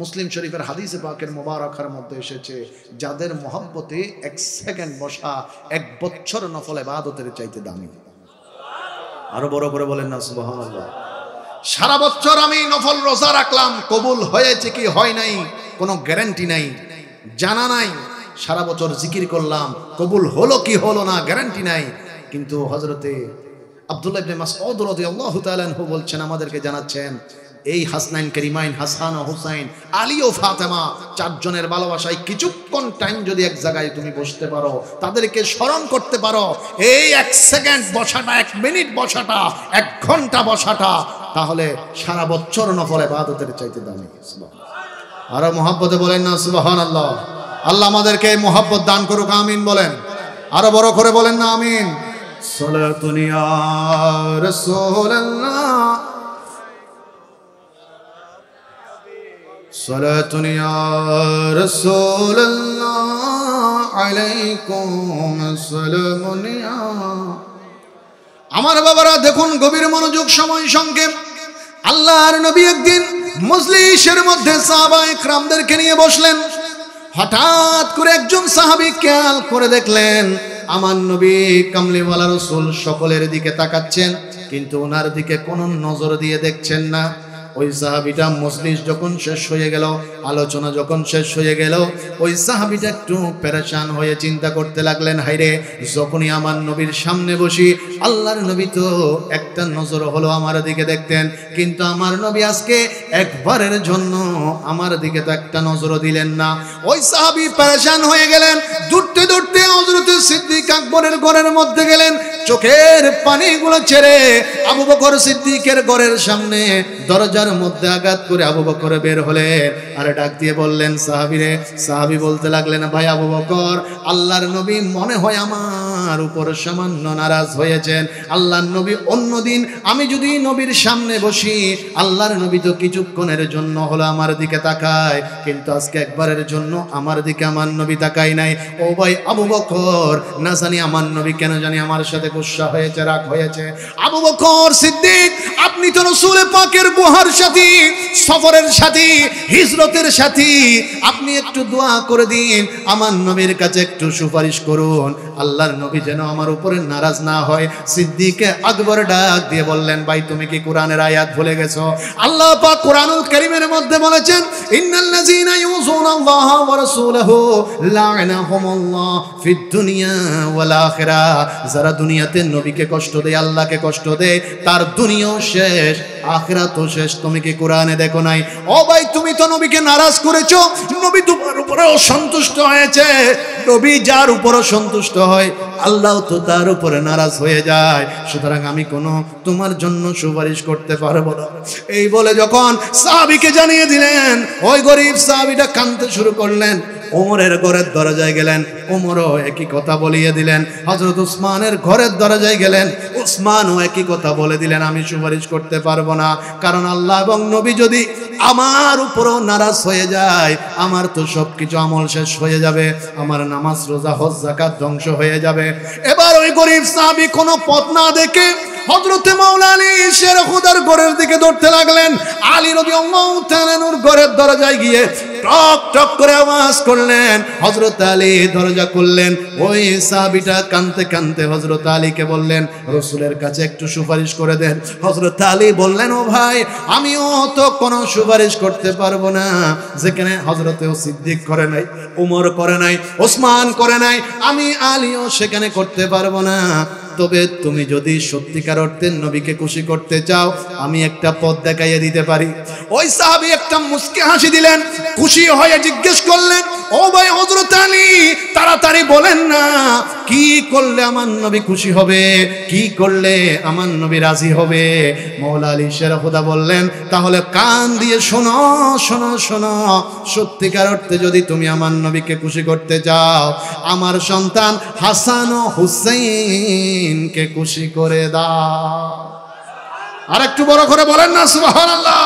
মুসলিম শরীফের হাদিসে পাকের মোবারকার মধ্যে এসেছে, যাদের মহব্বতে এক সেকেন্ড বসা 1 বছর নফল ইবাদতের চাইতে দামি। আরো বড় করে বলেন না সুবহানাল্লাহ। সারা বছর আমি নফল রোজা রাখলাম, কবুল হয়েছে কি হয় নাই কোনো গ্যারান্টি নাই, জানা নাই। সারা বছর জিকির করলাম, কবুল হলো কি হলো না গ্যারান্টি নাই। কিন্তু হযরতে আব্দুল্লাহ ইবনে মাসউদ রাদিয়াল্লাহু তাআলা আনহু বলছেন, আমাদেরকে জানাচ্ছেন, এই হাসনাইন কারিমাইন, হাসান ও হুসাইন, আলী ও ফাতেমা, 4 জনের ভালোবাসায় কিছুক্ষণ টাইম যদি এক জায়গায় তুমি বসতে পারো, তাদেরকে স্মরণ করতে পারো, এই 1 সেকেন্ড বসাটা, 1 মিনিট বসাটা, 1 ঘন্টা বসাটা, তাহলে সারা বছর নফল ইবাদতের চাইতে দামি। আরো মহব্বতে বলেন না সুবহানাল্লাহ। আল্লাহ আমাদেরকে এই মহব্বত দান করুক, আমিন বলেন। আরো বড় করে বলেন না আমিন। সালাতুন ইয়া রাসূলুল্লাহ, সালাতুন ইয়া রাসূলুল্লাহ, আলাইকুম আসসালামুন ইয়া। আমার বাবারা দেখুন, গভীর মনোযোগ, সময় সংক্ষেপ। আল্লাহর নবী একদিন মজলিসের মধ্যে সাহাবায়ে কিরামদেরকে নিয়ে বসলেন। হঠাৎ করে একজন সাহাবী খেয়াল করে দেখলেন, আমার নবী কামলিওয়ালা রাসূল সকলের দিকে তাকাচ্ছেন, কিন্তু ওনার দিকে কোনো নজর দিয়ে দেখছেন না। ওই সাহাবীটা মজলিস যখন শেষ হয়ে গেল, আলোচনা যখন শেষ হয়ে গেল, ওই সাহাবীটা একটু পেরেশান হয়ে চিন্তা করতে লাগলেন, হায়রে, যখনই আমার নবীর সামনে বসি, আল্লাহর নবী তো একটা নজর হলো আমার দিকে দেখতেন, কিন্তু আমার নবী আজকে একবারের জন্য আমার দিকে তো একটা নজরও দিলেন না। ওই সাহাবী পেরেশান হয়ে গেলেন। দৌড়তে দৌড়তে হযরত সিদ্দিক আকবরের ঘরের মধ্যে গেলেন। চোখের পানিগুলো ছেড়ে আবু বকর সিদ্দিকের ঘরের সামনে দরজার মধ্যে আঘাত করে আবু বকর বের হলেন, আর ডাক দিয়ে বললেন, সাহাবীরে। সাহাবী বলতে লাগলেন, ভাই আবু বকর, আল্লাহর নবী মনে হয় আমার উপর সামান্য নারাজ হয়েছেন। আল্লাহর নবী অন্যদিন আমি যদি নবীর সামনে বসি, আল্লাহর নবী তো কিছুক্ষণের জন্য হলো আমার দিকে তাকায়, কিন্তু আজকে একবারের জন্য আমার দিকে আমার নবী তাকায় নাই। ও ভাই আবু বকর, না জানি আমার নবী কেন জানি আমার সাথে গুসা হয়েছে, রাগ হয়েছে। আবু বকর সিদ্দিক, আপনি তো রাসূল পাকের বুহার সাথী, সফরের সাথী, হিজরতের সাথী, আপনি একটু দোয়া করে দিন, আমার নবীর কাছে একটু সুপারিশ করুন, আল্লাহর নবী যেন আমার উপরে নারাজ না হয়। সিদ্দিক আকবর ডাক দিয়ে বললেন, ভাই তুমি কি কোরআনের আয়াত ভুলে গেছো? আল্লাহ পাক কোরআনুল কারীমের মধ্যে বলেছেন, ইন্নাল্লাযীনা ইউযুনাল্লাহা ওয়া রাসূলাহু লা'নাহুমুল্লাহ ফিদ দুনিয়া ওয়াল আখিরাহ। যারা দুনিয়াতে নবীকে কষ্ট দেয়, আল্লাহকে কষ্ট দেয়, তার দুনিয়াও শেষ, আখিরাতও শেষ। তুমি কি কোরআনে দেখো নাই? ও ভাই, তুমি তো নবীকে নারাজ করেছো, নবী তোমার উপরে অসন্তুষ্ট হয়েছে। নবী যার উপরে সন্তুষ্ট হয়, আল্লাহ তো তার উপরে নারাজ হয়ে যায়। সুতরাং আমি কোনো তোমার জন্য সুপারিশ করতে পারবো না। এই বলে যখন সাহাবীকে জানিয়ে দিলেন, ওই গরিব সাহাবীটা কাঁদতে শুরু করলেন। ওমরের ঘরের দরজায় গেলেন, ওমরও একই কথা বলিয়ে দিলেন। হযরত উসমানের ঘরের দরজায় গেলেন, উসমানও একই কথা বলে দিলেন, আমি সুপারিশ করতে পারবো না, কারণ আল্লাহ এবং নবী যদি আমার উপরও নারাজ হয়ে যায়, আমার তো সবকিছু আমল শেষ হয়ে যাবে, আমার নামাজ রোজা হজ যাকাত ধ্বংস হয়ে যাবে। এবার ওই গরিব সাহাবী কোনো পথ না দেখে হযরতে মাওলা আলী শের খুদার ঘরের দিকে দৌড়তে লাগলেন। আলী রাদিয়াল্লাহু তাআলা নূর ঘরের দরজায় গিয়ে টক টক করে আওয়াজ করলেন। হযরত আলী দরজা খুললেন। ওই সাহাবীটা কাঁদতে কাঁদতে হযরত আলীকে বললেন, রাসূলের কাছে একটু সুপারিশ করে দেন। হযরত আলী বললেন, ও ভাই, আমিও তো কোনো সুপারিশ করতে পারবো না, যেখানে হযরতে সিদ্দিক করে নাই, উমর করে নাই, ওসমান করে নাই, আমি আলীও সেখানে করতে পারবো না। তবে তুমি যদি সত্যিকার অর্থে নবীকে খুশি করতে চাও, আমি একটা পথ দেখাইয়ে দিতে পারি। ওই সাহাবী একটা মুস্কি হাসি দিলেন, খুশি হয়ে জিজ্ঞেস করলেন, ও ভাই হযরত আলী, তাড়াতাড়ি বলেন না, কি করলে আমার নবী খুশি হবে, কি করলে আমার নবী রাজি হবে? মাওলা আলী শের খুদা বললেন, তাহলে কান দিয়ে শোনো শোনো শোনো, সত্যিকার অর্থে যদি তুমি আমার নবীকে খুশি করতে চাও, আমার সন্তান হাসান ও হুসাইনকে খুশি করে দাও। আর একটু বড় করে বলেন না সুবহানাল্লাহ।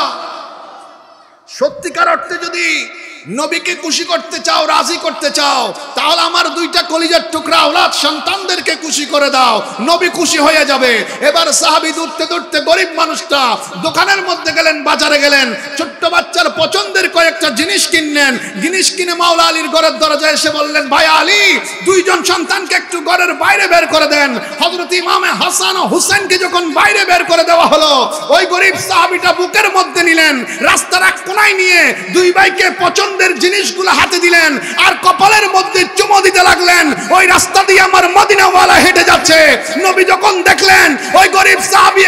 সত্যিকার অর্থে যদি নবীকে খুশি করতে চাও, রাজি করতে চাও, তাহলে আমার দুইটা কলিজার টুকরা আওলাদ সন্তানদেরকে খুশি করে দাও, নবী খুশি হয়ে যাবে। এবার সাহাবী দৌড়তে দৌড়তে, গরিব মানুষটা দোকানের মধ্যে গেলেন, বাজারে গেলেন, ছোট্ট বাচ্চার পছন্দের কয়েকটা জিনিস কিনলেন। জিনিস কিনে মাওলা আলীর ঘরের দরজায় এসে বললেন, ভাই আলী, দুইজন সন্তানকে একটু ঘরের বাইরে বের করে দেন। হযরত ইমামে হাসান ও হুসাইনকে যখন বাইরে বের করে দেওয়া হলো, ওই গরিব সাহাবীটা বুকের মধ্যে নিলেন, রাস্তার এক কোনায় নিয়ে দুই ভাইকে পছন্দের জিনিসগুলো হাতে দিলেন, আর কপালের মধ্যে চুমো দিতে লাগলেন। ওই রাস্তা দিয়ে আমার মদিনাওয়ালা হেঁটে যাচ্ছে। নবী যখন দেখলেন ওই গরিব সাহাবী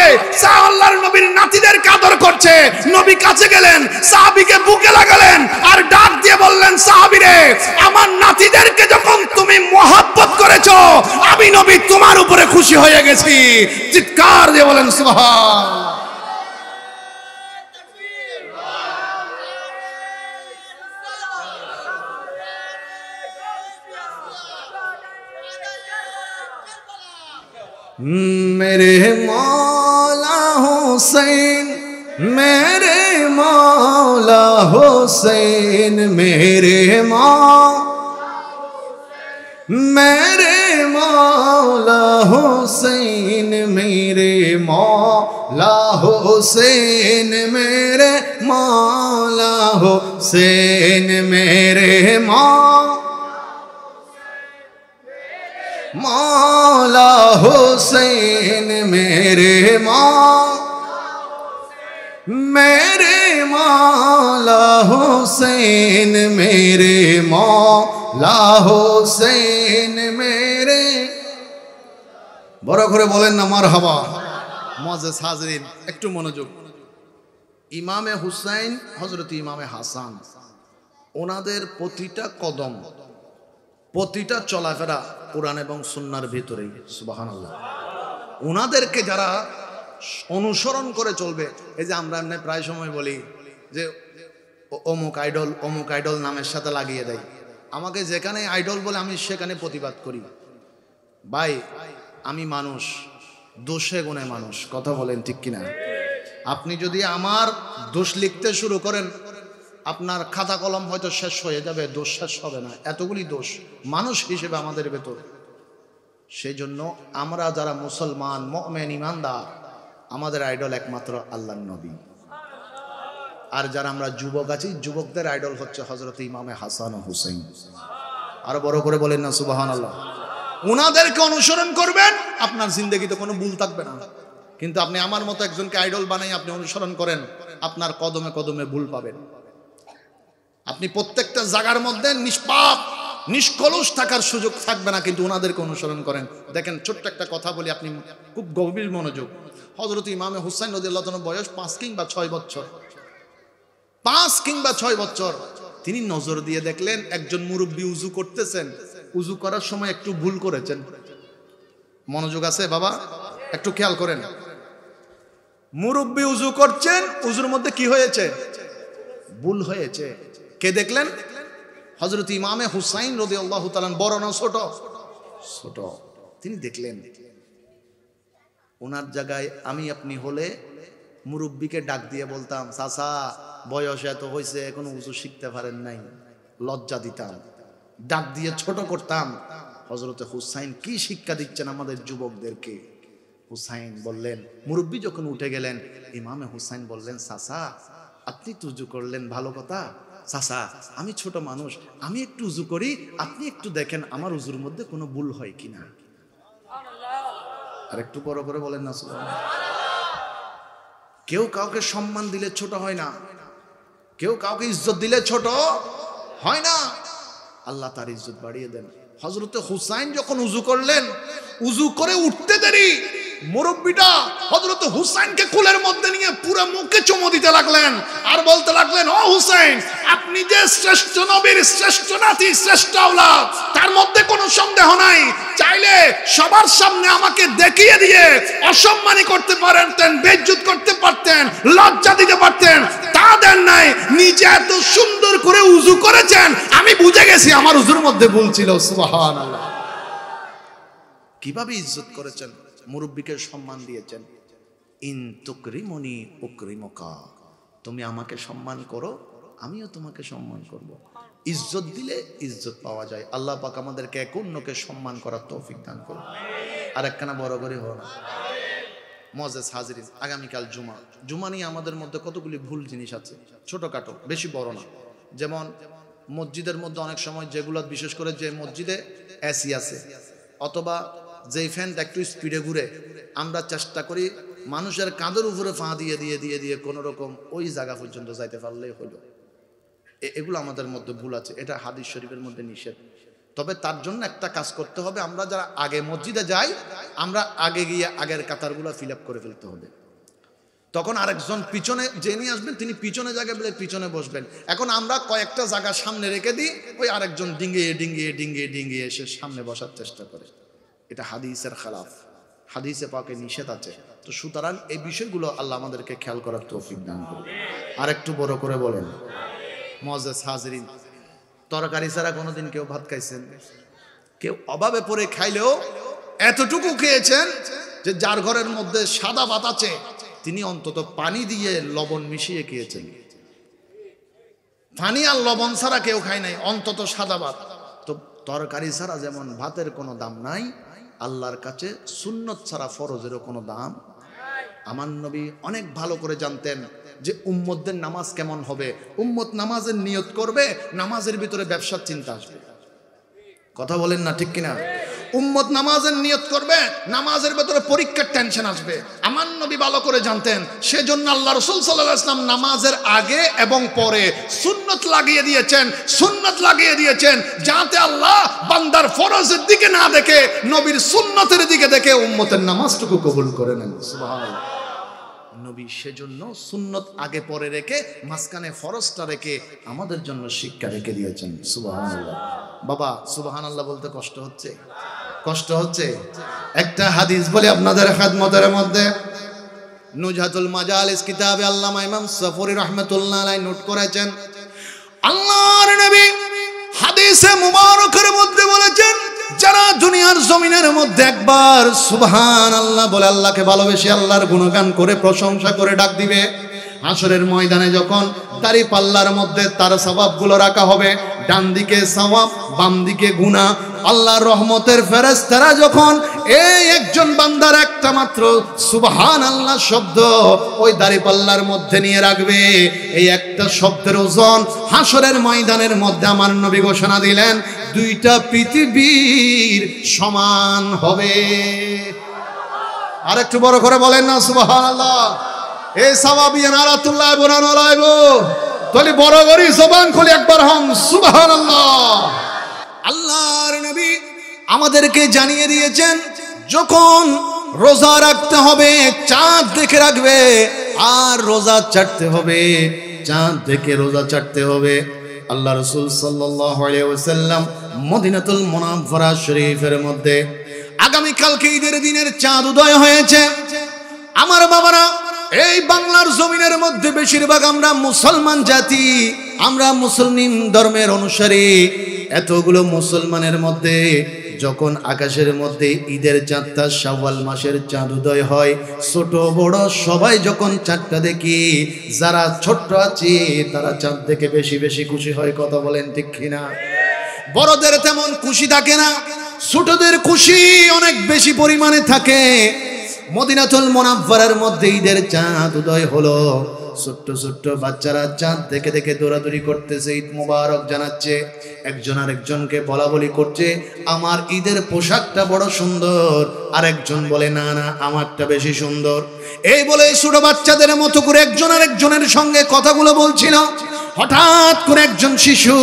আল্লাহর নবীর নাতিদেরকে আদর করছে, নবী কাছে গেলেন, সাহাবীকে বুকে লাগালেন, আর ডাক দিয়ে বললেন, সাহাবী রে, আমার নাতিদেরকে যখন তুমি মহব্বত করেছো, আমি নবী তোমার উপরে খুশি হয়ে গেছি। চিৎকার দিয়ে বলেন সুবহানাল্লাহ। मेरे मौला हुसैन, मेरे मौला हुसैन, मेरे मौला हुसैन, मेरे मौला हुसैन, मेरे मौला हुसैन, मेरे मौला हुसैन, मेरे मौला हुसैन, मेरे मौला हुसैन, मेरे। বড় করে বলেন না মারহাবা। মুআজ্জাজ হাজরিন, একটু মনোযোগ। ইমামে হুসাইন, হযরত ইমামে হাসান, ওনাদের প্রতিটা কদম, প্রতিটা চলাফেরা কোরআন এবং সুন্নাহর ভিতরেই। সুবহানাল্লাহ। ওনাদেরকে যারা অনুসরণ করে চলবে, এই যে আমরা এমনি প্রায় সময় বলি যে অমুক আইডল, অমুক আইডল নামের সাথে লাগিয়ে দেয়। আমাকে যেখানে আইডল বলে আমি সেখানে প্রতিবাদ করি। ভাই, আমি মানুষ, দোষে গুণে মানুষ, কথা বলেন ঠিক কিনা? আপনি যদি আমার দোষ লিখতে শুরু করেন, আপনার খাতা কলম হয়তো শেষ হয়ে যাবে, দোষ শেষ হবে না। এতগুলি দোষ মানুষ হিসেবে আমাদের ভেতর। সেই জন্য আমরা যারা মুসলমান, মুমিন, ইমানদার, আমাদের আইডল একমাত্র আল্লাহর নবী। আর যারা আমরা যুবক আছি, যুবকদের আইডল হচ্ছে হযরত ইমামে হাসান ও হুসাইন। আরো বড় করে বলেন না সুবহানাল্লাহ। উনাদেরকে অনুসরণ করবেন, আপনার জিন্দেগিতে কোনো ভুল থাকবে না। কিন্তু আপনি আমার মতো একজনকে আইডল বানাই আপনি অনুসরণ করেন, আপনার কদমে কদমে ভুল পাবেন। আপনি প্রত্যেকটা জায়গার মধ্যে নিষ্পাপ, নিষ্কলুষ থাকার সুযোগ থাকবে না, কিন্তু ওনাদেরকে অনুসরণ করেন। দেখেন, ছোট্ট একটা কথা বলি, আপনি খুব গভীর মনোযোগ। হযরত ইমামে হুসাইন রাদিয়াল্লাহু তাআলা বয়স 5 কিংবা 6 বছর, 5 কিংবা 6 বছর। তিনি নজর দিয়ে দেখলেন একজন মুরব্বী উজু করতেছেন, উজু করার সময় একটু ভুল করেছেন। মনোযোগ আছে বাবা, একটু খেয়াল করেন। মুরব্বী উজু করছেন, উজুর মধ্যে কি হয়েছে? ভুল হয়েছে। কে দেখলেন? হযরত ইমামে হুসাইন রাদিয়াল্লাহু তাআলা। বড় না ছোট? ছোট। তিনি দেখলেন। ওনার জায়গায় আমি আপনি হলে মুরব্বীকে ডাক দিয়ে বলতাম, চাচা বয়স এত হয়েছে এখনো উজু শিখতে পারেন নাই, লজ্জা দিতাম, ডাক দিয়ে ছোট করতাম। হযরতে হুসাইন কি শিক্ষা দিচ্ছেন আমাদের যুবকদেরকে। হুসাইন বললেন, মুরব্বী যখন উঠে গেলেন, ইমামে হুসাইন বললেন, চাচা আপনি তো উজু করলেন, ভালো কথা। চাচা আমি ছোট মানুষ, আমি একটু উজু করি, আপনি একটু দেখেন আমার উজুর মধ্যে কোনো ভুল হয় কিনা। আর একটু বড় করে বলেন না সুবহানাল্লাহ। কেউ কাউকে সম্মান দিলে ছোট হয় না, কেউ কাউকে ইজ্জত দিলে ছোট হয় না। আল্লাহ তার ইজ্জত বাড়িয়ে দেন। হযরতে হুসাইন যখন উজু করলেন, উজু করে উঠতে দেরি মুরব্বিটা হযরতে হুসাইনকে কোলের মধ্যে নিয়ে পুরো মুখে চুমু দিতে লাগলেন, আর বলতে লাগলেন, ও হুসাইন, আপনি যে শ্রেষ্ঠ নবীর শ্রেষ্ঠ নাতি, শ্রেষ্ঠ আওলাদ, তার মধ্যে কোনো সন্দেহ নাই। চাইলে সবার সামনে আমাকে দেখিয়ে দিয়ে অসম্মানী করতে পারতেন, বেইজ্জত করতে পারতেন, লজ্জা দিতে পারতেন, তা দেন নাই। নিজে এত সুন্দর করে উজু করেছেন, আমি বুঝে গেছি আমার উজুর মধ্যে ভুল ছিল। ইন তুকরিমুনি উকরিমুকা, তুমি আমাকে সম্মান করো আমিও তোমাকে সম্মান করব। ইজ্জত দিলে ইজ্জত পাওয়া যায়। আল্লাহ পাক আমাদেরকে এক অন্যকে সম্মান করার তৌফিক দান করুন। আর একখানা বড় করে হলো না। মুআজ্জাজ হাজিরিন, আগামীকাল জুমা নিয়ে আমাদের মধ্যে কতগুলি ভুল জিনিস আছে, ছোটখাটো, বেশি বড় না। যেমন মসজিদের মধ্যে অনেক সময় যেগুলো, বিশেষ করে যে মসজিদে এসি আছে অথবা যেই ফ্যানটা একটু স্পিডে ঘুরে, আমরা চেষ্টা করি মানুষের কাঁধের উপরে ফা দিয়ে দিয়ে দিয়ে দিয়ে কোনো রকম ওই জায়গা পর্যন্ত যাইতে পারলেই হলো। এগুলো আমাদের মধ্যে ভুল আছে, এটা হাদিস শরীফের মধ্যে নিষেধ। তবে তার জন্য একটা কাজ করতে হবে, আমরা যারা আগে মসজিদে যাই আমরা আগে গিয়ে আগের কাতারগুলো ফিল আপ করে ফেলতে হবে। তখন আরেকজন পিছনে যে নিয়ে আসবেন তিনি পিছনে জায়গা বলে পিছনে বসবেন। এখন আমরা কয়েকটা জায়গা সামনে রেখে দিই, ওই আরেকজন ডিঙ্গিয়ে ডিঙ্গিয়ে ডিঙ্গিয়ে ডিঙ্গিয়ে এসে সামনে বসার চেষ্টা করে। এটা হাদিসের খেলাফ, হাদিসে পাকে নিষেধ আছে। তো সুতরাং এই বিষয়গুলো আল্লাহ আমাদেরকে খেয়াল করার তৌফিক দান করুন। আর একটু বড় করে বলেন। মুআজ্জাজ হাজিরিন, তরকারি ছাড়া কোনোদিন কেউ ভাত খাইছেন? কেউ অভাবে পড়ে খাইলেও এতটুকু খেয়েছেন যে যার ঘরের মধ্যে সাদা ভাত আছে তিনি অন্তত পানি দিয়ে লবণ মিশিয়ে খেয়েছেন। পানি আর লবণ ছাড়া কেউ খায় নাই, অন্তত সাদা ভাত। তো তরকারি ছাড়া যেমন ভাতের কোনো দাম নাই, আল্লাহর কাছে সুন্নত ছাড়া ফরজেরও কোনো দাম। আমার নবী অনেক ভালো করে জানতেন যে উম্মতদের নামাজ কেমন হবে। উম্মত নামাজের নিয়ত করবে, নামাজের ভিতরে ব্যবসার চিন্তা আসবে। কথা বলেন না ঠিক কিনা? উম্মত নামাজের নিয়ত করবে, নামাজের ভিতরে পরীক্ষার টেনশন আসবে। আমার নবী ভালো করে জানতেন, সেজন্য আল্লাহ রাসূল সাল্লাল্লাহু আলাইহি ওয়াসাল্লাম নামাজের আগে এবং পরে সুন্নত লাগিয়ে দিয়েছেন, যাতে আল্লাহ বান্দার ফরজের দিকে না দেখে নবীর সুন্নতের দিকে দেখে উম্মতের নামাজটুকু কবুল করে নেন। সুবহানাল্লাহ। নবী সেজন্য সুন্নত আগে পরে রেখে মাঝখানে ফরজটা রেখে আমাদের জন্য শিক্ষা রেখে দিয়েছেন। সুবহানাল্লাহ। বাবা সুবহানাল্লাহ বলতে কষ্ট হচ্ছে। একটা হাদিস বলে আপনাদের খেদমতের মধ্যে, নুজহাতুল মাজালিস কিতাবে আল্লামা ইমাম সাফুরি রাহমাতুল্লাহ আলাইহি নোট করেছেন, আল্লাহর নবী হাদিসে মুবারকের মধ্যে বলেছেন, যারা দুনিয়ার জমিনের মধ্যে একবার সুবহানাল্লাহ বলে আল্লাহকে ভালোবেসে আল্লাহর গুণগান করে প্রশংসা করে ডাক দিবে, হাসরের ময়দানে যখন দাড়ি পাল্লার মধ্যে তার সওয়াবগুলো রাখা হবে, ডান দিকে সওয়াব বাম দিকে গুনাহ, আল্লাহর রহমতের ফেরেশতারা যখন এই একজন বান্দার একটা মাত্র সুবহানাল্লাহ শব্দ ওই দাড়ি পাল্লার মধ্যে নিয়ে রাখবে, এই একটা শব্দের ওজন হাসরের ময়দানের মধ্যে আমার নবী ঘোষণা দিলেন দুইটা পৃথিবীর সমান হবে। আর একটু বড় করে বলেন না সুবহানাল্লাহ। এই সাওয়াবিয়া নারাতুল্লাহ বোনানো লাইব তাহলে বড় করে জবান খুলে একবার হাম সুবহানাল্লাহ। আল্লাহর নবী আমাদেরকে জানিয়ে দিয়েছেন, যখন রোজা রাখতে হবে চাঁদ দেখে রাখবে, আর রোজা ছাড়তে হবে চাঁদ দেখে রোজা ছাড়তে হবে। আল্লাহ রাসূল সাল্লাল্লাহু আলাইহি ওয়াসাল্লাম মদিনাতুল মুনাওয়ারা শরীফের মধ্যে আগামীকালকে ঈদের দিনের চাঁদ উদয় হয়েছে। আমার বাবারা, এই বাংলার জমিনের মধ্যে বেশিরভাগ আমরা মুসলমান জাতি, আমরা মুসলিম ধর্মের অনুসারী। এতগুলো মুসলমানের মধ্যে যখন আকাশের মধ্যে ঈদের চাঁদটা শাওয়াল মাসের চাঁদ উদয় হয়, ছোট বড় সবাই যখন চাঁদটা দেখি, যারা ছোট আছে তারা চাঁদ দেখে বেশি বেশি খুশি হয়। কথা বলেন ঠিক কিনা? বড়দের তেমন খুশি থাকে না, ছোটদের খুশি অনেক বেশি পরিমাণে থাকে। মদিনাতুল মুনাওয়ারার মধ্যে ঈদের চাঁদ উদয় হলো, ছোট্ট ছোট্ট বাচ্চারা চাঁদ দেখে দেখে দৌড়াদৌড়ি করতেছে, ঈদ মুবারক জানাচ্ছে, একজন আরেকজনকে বলা বলি করছে, আমার ঈদের পোশাকটা বড় সুন্দর, আরেকজন বলে না না আমারটা বেশি সুন্দর। এই বলে ছোট বাচ্চাদের মতো করে একজন আরেকজনের সঙ্গে কথাগুলো বলছিল। হঠাৎ করে একজন শিশু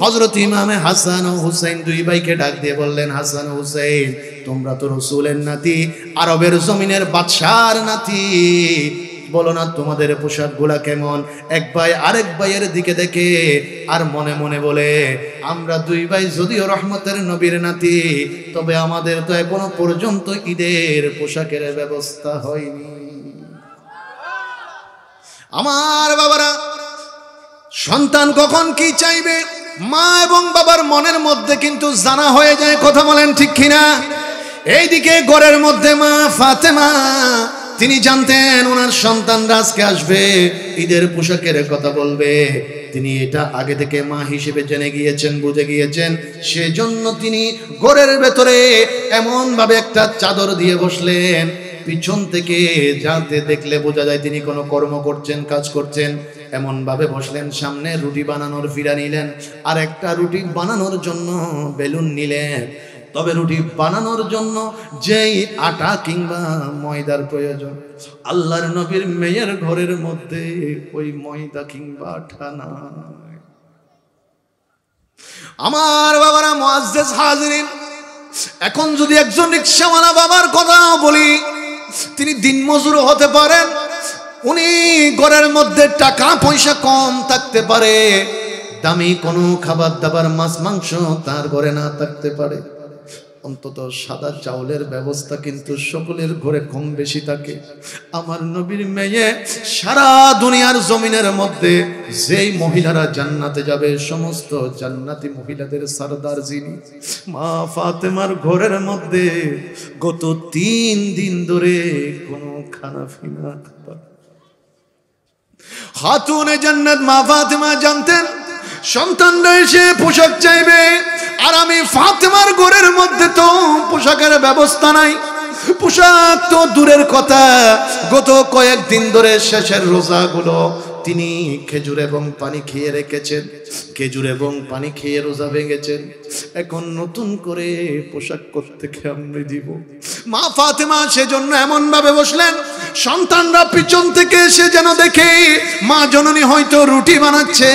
হযরত ইমামে হাসান ও হুসাইন দুই ভাইকে ডাক দিয়ে বললেন, হাসান ও হুসাইন, তোমরা তো রাসূলের নাতি, আরবের জমিনের বাদশার নাতি, বলো না তোমাদের পোশাকগুলা কেমন? এক ভাই আরেক ভাইয়ের দিকে দেখে আর মনে মনে বলে, আমরা দুই ভাই যদিও রহমতের নবীর নাতি, তবে আমাদের তো এখনো পর্যন্ত ঈদের পোশাকের ব্যবস্থা হয়নি। আমার বাবারা, সন্তান কখন কি চাইবে মা এবং বাবার মনের মধ্যে কিন্তু জানা হয়ে যায়। কথা বলেন ঠিক কিনা? এইদিকে ঘরের মধ্যে মা ফাতেমা তিনি জানতেন ওনার সন্তানরা আজকে আসবে, ঈদের পোশাকের কথা বলবে। তিনি এটা আগে থেকে মা হিসেবে জেনে গিয়েছেন, বুঝে গিয়েছেন। সেজন্য তিনি ঘরের ভেতরে এমন ভাবে একটা চাদর দিয়ে বসলেন, পিছন থেকে যাতে দেখলে বোঝা যায় তিনি কোনো কর্ম করছেন, কাজ করছেন। এমন ভাবে বসলেন, সামনে রুটি বানানোর ফিরা নিলেন, আর একটা রুটি বানানোর জন্য বেলুন নিলেন। তবে রুটি বানানোর জন্য যেই আটা কিংবা ময়দার প্রয়োজন, আল্লাহর নবীর মেয়ের ঘরের মধ্যে ওই ময়দা কিংবা আটা নাই। আমার বাবারা মুআজ্জাজ হাজিরিন, এখন যদি একজন রিকশাওয়ালা বাবার কথা বলি, তিনি দিনমজুর হতে পারেন, উনি ঘরের মধ্যে টাকা পয়সা কম থাকতে পারে, দামি কোনো খাবার দাবার মাছ মাংস তার ঘরে না থাকতে পারে, অন্তত সাদা চাউলের ব্যবস্থা কিন্তু সকলের ঘরে কম বেশি থাকে। আমার নবীর মেয়ে সারা দুনিয়ার জমিনের মধ্যে যেই মহিলারা জান্নাতে যাবে, সমস্ত জান্নাতি মহিলাদের সরদার যিনি, মা ফাতেমার ঘরের মধ্যে গত 3 দিন ধরে কোনো খানা ফিনা খাতুনে জান্নাত মা ফাতেমা জানতেন সন্তানরা এসে পোশাক চাইবে, আর আমি ফাতেমার ঘরের মধ্যে তো পোশাকের ব্যবস্থা নাই। পোশাক তো দূরের কথা, গত কয়েকদিন ধরে শেষের রোজাগুলো তিনি খেজুর এবং পানি খেয়ে রেখেছেন, খেজুর এবং পানি খেয়ে রোজা ভেঙেছেন। এখন নতুন করে পোশাক করতে কেমনে দিব? মা ফাতেমা সেজন্য এমন ভাবে বসলেন, সন্তানরা পিছন থেকে এসে যেন দেখে মা জননী হয়তো রুটি বানাচ্ছে,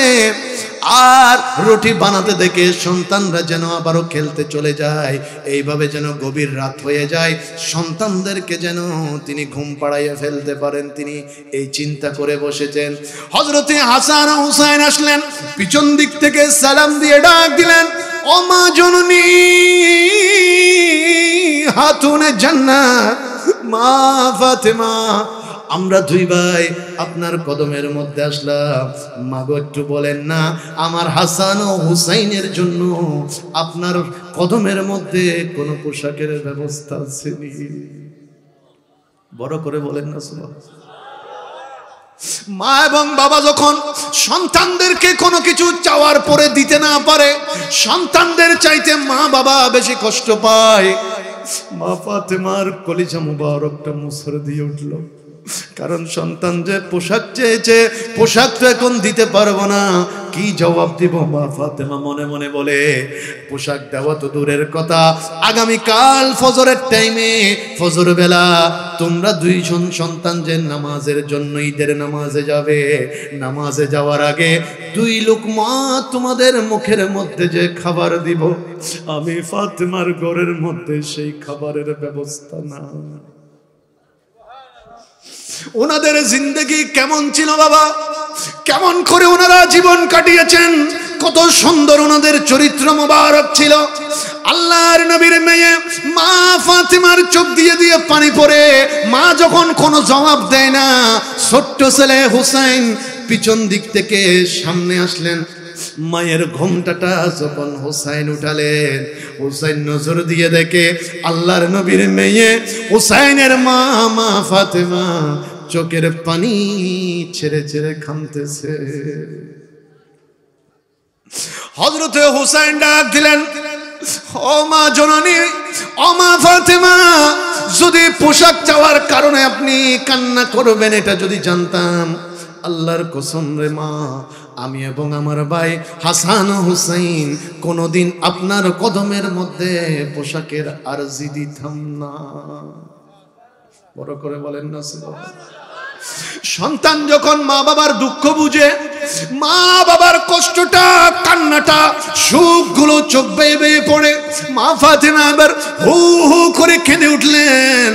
আর রুটি বানাতে দেখে সন্তানরা যেন আবারও খেলতে চলে যায়। এইভাবে যেন গভীর রাত হয়ে যায়, সন্তানদেরকে যেন তিনি ঘুম পাড়াইয়ে ফেলতে পারেন, তিনি এই চিন্তা করে বসেছেন। হযরতে হাসান ও হুসাইন আসলেন, পিছন দিক থেকে সালাম দিয়ে ডাক দিলেন, ও মা জননী, হাতুনে জান্নাত মা ফাতেমা, আমরা 2 ভাই আপনার কদমের মধ্যে আসলাম। মাগো একটু বলেন না, আমার হাসান ও হুসাইনের জন্য আপনার কদমের মধ্যে কোনো পোশাকের ব্যবস্থা আছে নি? বড় করে বলেন না সুবহানাল্লাহ। মা এবং বাবা যখন সন্তানদেরকে কোনো কিছু চাওয়ার পরে দিতে না পারে, সন্তানদের চাইতে মা বাবা বেশি কষ্ট পায়। মা ফাতেমার কলিজা মুবারকটা মুসর দিয়ে উঠল, কারণ সন্তান যে পোশাক চেয়েছে, পোশাক তো এখন দিতে পারবো না, কি জবাব দিব? মা ফাতেমা মনে মনে বলে, পোশাক দেওয়া তো দূরের কথা, আগামীকাল ফজরের টাইমে, ফজর বেলা তোমরা 2 জন সন্তান যে নামাজের জন্য ঈদের নামাজে যাবে, নামাজে যাওয়ার আগে 2 লুকমা তোমাদের মুখের মধ্যে যে খাবার দিব, আমি ফাতেমার ঘরের মধ্যে সেই খাবারের ব্যবস্থা না। ওনাদের জিন্দেগি কেমন ছিল বাবা, কেমন করে ওনারা জীবন কাটিয়েছেন, কত সুন্দর ওনাদের চরিত্র মোবারক ছিল। আল্লাহর নবীর মেয়ে মা ফাতেমার চোখ দিয়ে দিয়ে পানি পড়ে, মা যখন কোনো জবাব দেয় না, ছোট্ট ছেলে হুসাইন পিছন দিক থেকে সামনে আসলেন। মায়ের ঘোমটাটা যখন হুসাইন উঠালেন, হুসাইন নজর দিয়ে দেখে আল্লাহর নবীর মেয়ে হুসাইনের মা মা ফাতেমা চোখের পানি ছেড়ে ছেড়ে কাঁদতেছে। হযরতে হুসাইন ডাক দিলেন, ও মা জননী, ও মা ফাতেমা, যদি পোশাক চাওয়ার কারণে আপনি কান্না করবেন এটা যদি জানতাম, আল্লাহর কসম রে মা, আমি এবং আমার ভাই হাসান ও হুসাইন কোনোদিন আপনার কদমের মধ্যে পোশাকের আরজি দিতাম না। বড় করে বলেন না সুবহানাল্লাহ। সন্তান যখন মা বাবার দুঃখ বুঝে, মা বাবার কষ্টটা, কান্নাটা, সুখগুলো চোখ বেয়ে বেয়ে পড়ে, মা ফাতেমা এবার হু হু করে কেঁদে উঠলেন।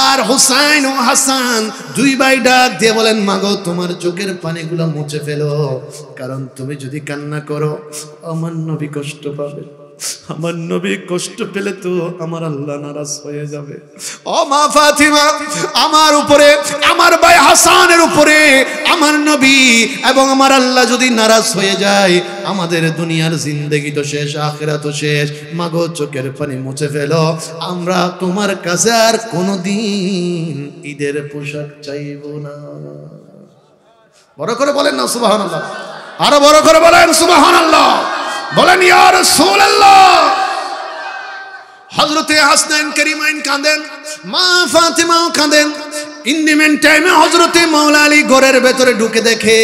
আর হুসাইন ও হাসান 2 ভাই ডাক দিয়ে বলেন, মাগো তোমার চোখের পানিগুলো মুছে ফেলো, কারণ তুমি যদি কান্না করো আমার নবী কষ্ট পাবে। আমার নবী কষ্ট পেলে তো আমার আল্লাহ নারাজ হয়ে যাবে। ও মা ফাতিমা, আমার উপরে, আমার ভাই হাসানের উপরে আমার নবী এবং আমার আল্লাহ যদি নারাজ হয়ে যায়, আমাদের দুনিয়ার জিন্দেগি তো শেষ, আখিরাত তো শেষ। মাগো চোখের পানি মুছে ফেলো, আমরা তোমার কাছে আর কোনোদিন ঈদের পোশাক চাইবো না। বড় করে বলেন না সুবহানাল্লাহ, আরো বড় করে বলেন সুবহানাল্লাহ, বলেন ইয়া রাসূলুল্লাহ। হযরতে হাসান কারীমাইন কাঁদেন, মা ফাতিমাও কাঁদেন। ইন দি মেন টাইমে হযরতে মাওলা আলী ঘরের ভেতরে ঢুকে দেখে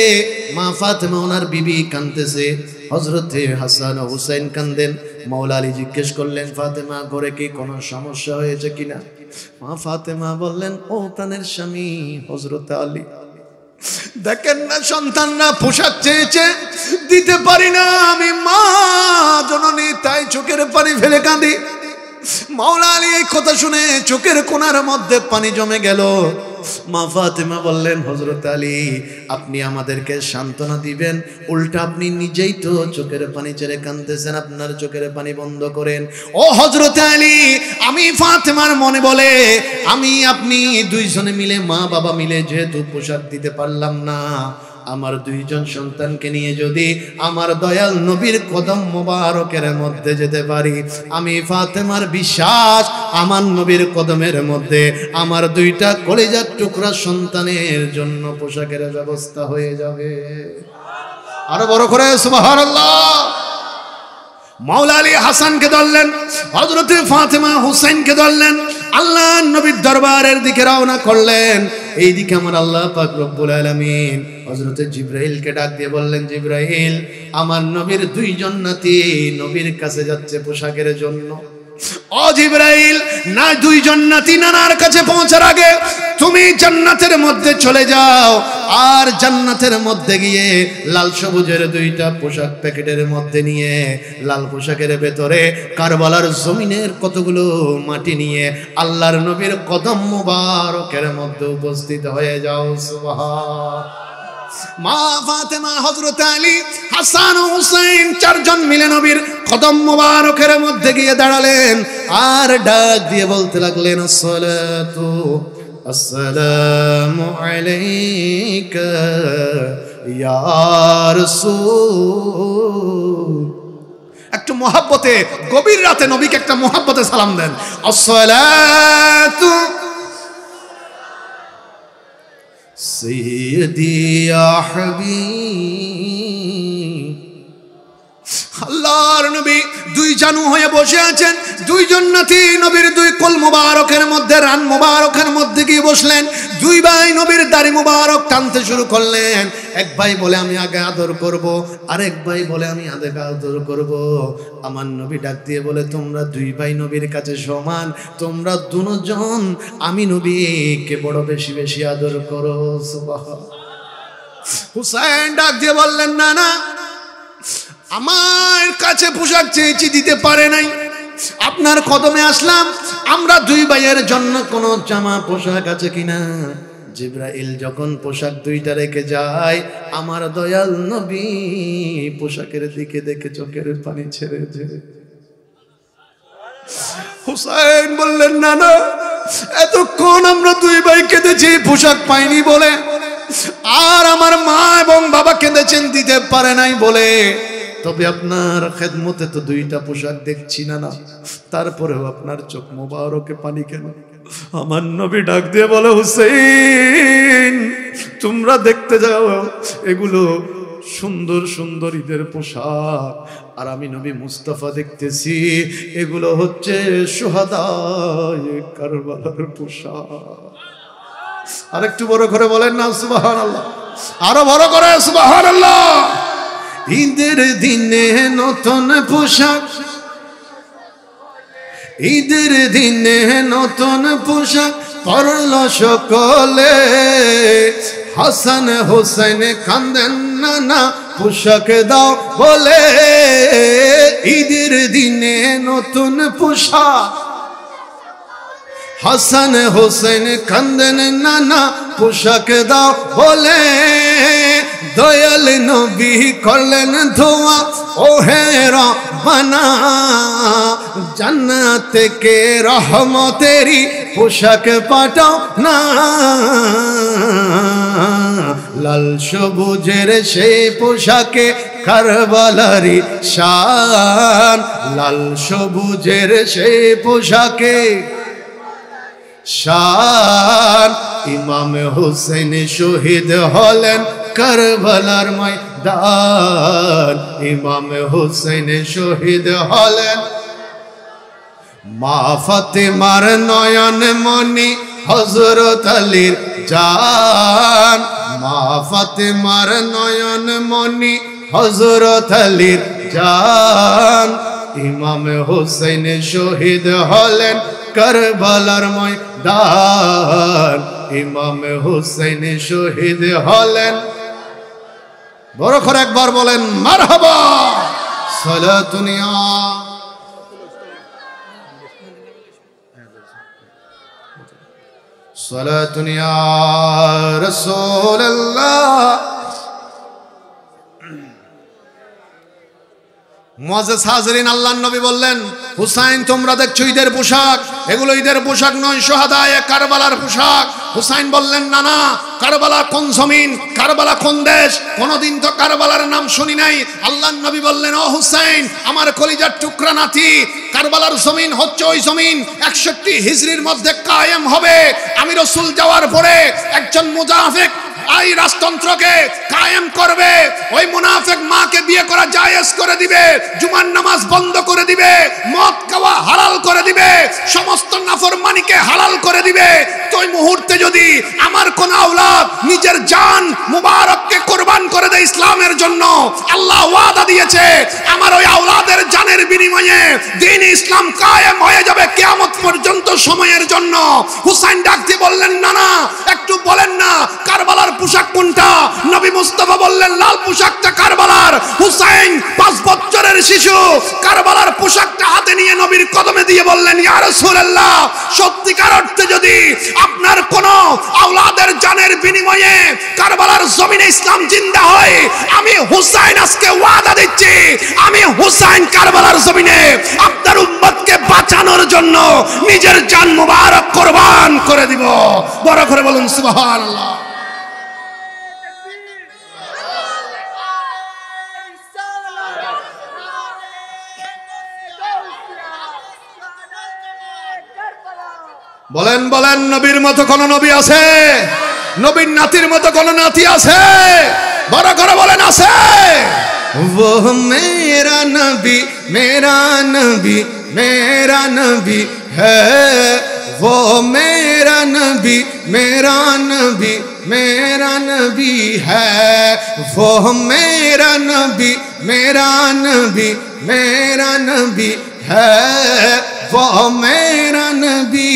মা ফাতিমা ওনার বিবি কাঁদতেছে, হযরতে হাসান ও হুসাইন কাঁদেন। মাওলা আলী জিজ্ঞেস করলেন, ফাতিমা ঘরে কি কোনো সমস্যা হয়েছে কিনা? মা ফাতিমা বললেন, ও প্রাণের স্বামী হযরতে আলী, দেখেন না সন্তানরা পোশাক চেয়েছে, দিতে পারি না, আমি মা জননী, তাই চোখের পানি ফেলে কাঁদি। মাওলা আলী এই কথা শুনে চোখের কোণার মধ্যে পানি জমে গেল। মা ফাতিমা বললেন, হযরত আলী আপনি আমাদেরকে সান্ত্বনা দিবেন, উল্টা আপনি নিজেই তো চোখের পানি ছেড়ে কাঁদতেছেন, আপনার চোখের পানি বন্ধ করেন। ও হযরত আলী, আমি ফাতিমার মনে বলে আমি আপনি দুইজনে মিলে, মা বাবা মিলে যেহেতু পোশাক দিতে পারলাম না, আমার দুইজন সন্তানকে নিয়ে যদি আমার দয়াল নবীর কদম মোবারকের মধ্যে যেতে পারি, আমি ফাতেমার বিশ্বাস আমার নবীর কদমের মধ্যে আমার দুইটা কলিজার টুকরা সন্তানের জন্য পোশাকের ব্যবস্থা হয়ে যাবে। আরো বড় করে সুবহানাল্লাহ। মাওলা আলী হাসানকে ধরলেন, হযরতে ফাতেমা হুসাইনকে ধরলেন, আল্লাহ নবীর দরবারের দিকে রওনা করলেন। এইদিকে আমার আল্লাহ পাক রব্বুল আলামিন হযরতে জিবরাইলকে ডাক দিয়ে বললেন, জিবরাইল আমার নবীর দুইজন নাতি নবীর কাছে যাচ্ছে পোশাকের জন্য। ও জিবরাইল, না দুইজন নাতি নানার কাছে পৌঁছার আগে তুমি জান্নাতের মধ্যে চলে যাও, আর জান্নাতের মধ্যে গিয়ে লাল সবুজের দুইটা পোশাক প্যাকেটের মধ্যে নিয়ে লাল পোশাকের ভেতরে কারবালার জমিনের কতগুলো মাটি নিয়ে আল্লাহর নবীর কদম মুবারকের মধ্যে উপস্থিত হয়ে যাও। সুবহান। মা ফাতেমা, হযরত আলী, হাসান ও হুসাইন চারজন মিলে নবীর কদম মুবারকের মধ্যে গিয়ে দাঁড়ালেন আর ডাক দিয়ে বলতে লাগলেন, আসসালাতু আসসালামু আলাইকা ইয়া রাসূল। একটু মহব্বতে, গভীর রাতে নবীকে একটা মহব্বতে সালাম দেন, আসসালাতু সাইয়্যিদি ইয়া হাবিব। আল্লাহর নবী দুই জানু হয়ে বসে আছেন, দুইজন নাতি নবীর দুই কোল মুবারকের মধ্যে, রান মুবারকের মধ্যে গিয়ে বসলেন। দুই ভাই নবীর দাড়ি মুবারক টানতে শুরু করলেন। এক ভাই বলে আমি আগে আদর করব, আরেক ভাই বলে আমি আগে আদর করব। আমার নবী ডাক দিয়ে বলে, তোমরা দুই ভাই নবীর কাছে সমান, তোমরা দুজন আমি নবীকে বড় বেশি বেশি আদর করো। সুবহান। হুসাইন ডাক দিয়ে বললেন, না না, আমার কাছে পোশাক চেয়েছি, দিতে পারে নাই, আপনার কদমে আসলাম, আমরা দুই ভাইয়ের জন্য কোনো জামা পোশাক আছে কিনা। জিবরাইল যখন পোশাক দুইটা রেখে যায়, আমার দয়াল নবী পোশাকের দিকে দেখে চোখের পানি ছেড়ে যায়। হুসাইন বললেন, না না, এতক্ষণ আমরা দুই ভাই কেঁদেছি পোশাক পাইনি বলে, আর আমার মা এবং বাবা কেঁদেছেন দিতে পারে নাই বলে, তবে আপনার খেদমতে তো দুইটা পোশাক দেখছি না না, তারপরেও আপনার চোখ মোবারকে পানি কেন? আমার নবী ডাক দিয়ে বলে, হুসাইন তোমরা দেখতে যাও, এগুলো সুন্দর সুন্দর ঈদের পোশাক, আর আমি নবী মুস্তাফা দেখতেছি এগুলো হচ্ছে শুহাদায়ে কারবালার পোশাক। আরেকটু বড় করে বলেন না সুবহানাল্লাহ, আরো বড় করে সুবহানাল্লাহ। ঈদের দিনে নতুন পোশাক, ঈদের দিনে নতুন পোশাক পরল সকলে, হাসান হোসেন কান্দেন না না পোশাক দাও বলে। ঈদের দিনে নতুন পোশাক, হাসান হোসেন কান্দেন না না পোশাক দাও বলে দয়াল নবী করলেন ধোয়া ও হে রব্বানা জান্নাত থেকে রহমতেরই পোশাক পাঠাও না লাল সবুজের সেই পোশাকে কারবালারি শান লাল সবুজের সেই পোশাকে শান ইমাম হুসেন শহীদ হলেন কারবালার ময়দান ইমাম হুসেন শহীদ হলেন মা ফাতেমার নয়ন মনি হযরত আলীর জান মা ফাতেমার নয়ন মনি হযরত আলীর জান ইমাম হুসেন শহীদ হলেন কারবালার ময়দান ইমাম হুসেন শহীদ হলেন বড় করে একবার বলেন মারহাবা সালাতুন ইয়া সালাতুন ইয়া রাসূলুল্লাহ মুআজ্জাজ হাজরিন আল্লাহর নবী বললেন হুসাইন তোমরা দেখছো ঈদের পোশাক এগুলো ঈদের পোশাক নয় শাহাদায়ে কারবালার পোশাক হুসাইন বললেন না না কারবালা কোন জমিন কারবালা কোন দেশ কোনদিন তো কারবালার নাম শুনি নাই আল্লাহর নবী বললেন ও হুসাইন আমার কলিজার টুকরা নাতি কারবালার জমিন হচ্ছে ওই জমিন 61 হিজরির মধ্যে কায়েম হবে আমি রাসূল যাওয়ার পরে একজন মুনাফিক এই রাজতন্ত্রকে কায়েম করবে ওই মুনাফিক মাকে বিয়ে করা জায়েজ করে দিবে জুমার নামাজ বন্ধ করে দিবে মদ খাওয়া হালাল করে দিবে সমস্ত নাফরমানিকে হালাল করে দিবে তো ওই মুহূর্তে যদি আমার কোন আওলাদ নিজের জান মুবারককে কুরবান করে দেয় ইসলামের জন্য আল্লাহ ওয়াদা দিয়েছে আমার ওই আওলাদের জানের বিনিময়ে দ্বীন ইসলাম কায়েম হয়ে যাবে কিয়ামত পর্যন্ত সময়ের জন্য হুসাইন ডাক দিয়ে বললেন না না একটু বলেন না কারবালার পোশাক কোনটা নবী মুস্তাফা বললেন লাল পোশাকটা কারবালার হুসাইন 5 বছরের শিশু কারবালার পোশাকটা হাতে নিয়ে নবীর কদমে দিয়ে বললেন ইয়া রাসূলুল্লাহ সত্যিকার অর্থে যদি আপনার কোন আওলাদের জানের বিনিময়ে কারবালার জমিনে ইসলাম জিন্দা হয় আমি হুসাইন আজকে ওয়াদা দিচ্ছি আমি হুসাইন কারবালার জমিনে আপনার উম্মতকে বাঁচানোর জন্য নিজের জান মুবারক কুরবান করে দিব বড় করে বলুন সুবহানাল্লাহ বলেন বলেন নবীর মতো কোন নবী আছে নবীর নাতির মতো কোন নাতি আছে বড় করে বলেন আছে वो मेरा नबी मेरा नबी मेरा नबी है वो मेरा नबी मेरा नबी मेरा नबी है वो मेरा नबी मेरा नबी मेरा नबी है वो मेरा नबी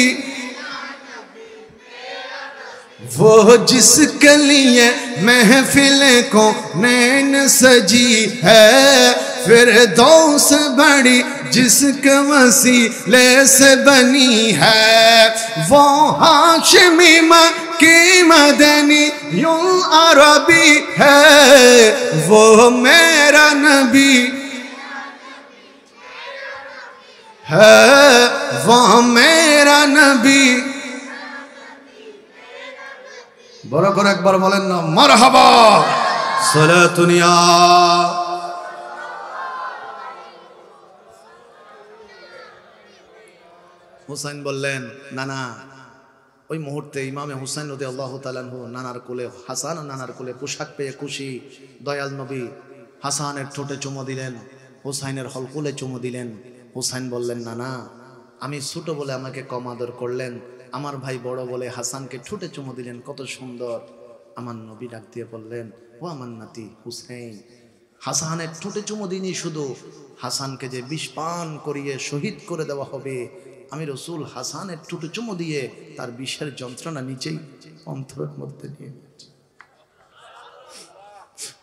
वो जिसके लिए महफिल को नैन सजी है फिरदौस बड़ी जिसके वसीले से बनी है वो हाशिमी की मदनी यूं अरबी है वो मेरा नबी है वो मेरा नबी বড় করে একবার বলেন না মারহাবা সালাতুন ইয়া হুসাইন বললেন না না ওই মুহূর্তে ইমামে হুসাইন রাদিয়াল্লাহু তাআলা আনহু নানার কোলে হাসান ও নানার কোলে পোশাক পেয়ে খুশি দয়াল নবী হাসানের ঠোঁটে চুমু দিলেন হুসাইনের হলকুলে চুমু দিলেন হুসাইন বললেন না না আমি ছোট বলে আমাকে কম আদর করলেন আমার ভাই বড় বলে হাসানকে ঠোঁটে চুমু দিলেন কত সুন্দর আমার নবী ডাক দিয়ে বললেন ও আমার নাতি হুসাইন হাসানের ঠোঁটে চুমু দিনি শুধু হাসানকে যে বিষ পান করিয়ে শহীদ করে দেওয়া হবে আমি রাসূল হাসানের ঠোঁটে চুমু দিয়ে তার বিষের যন্ত্রণা নিচেই অন্তরের মধ্যে নিয়ে নিয়েছি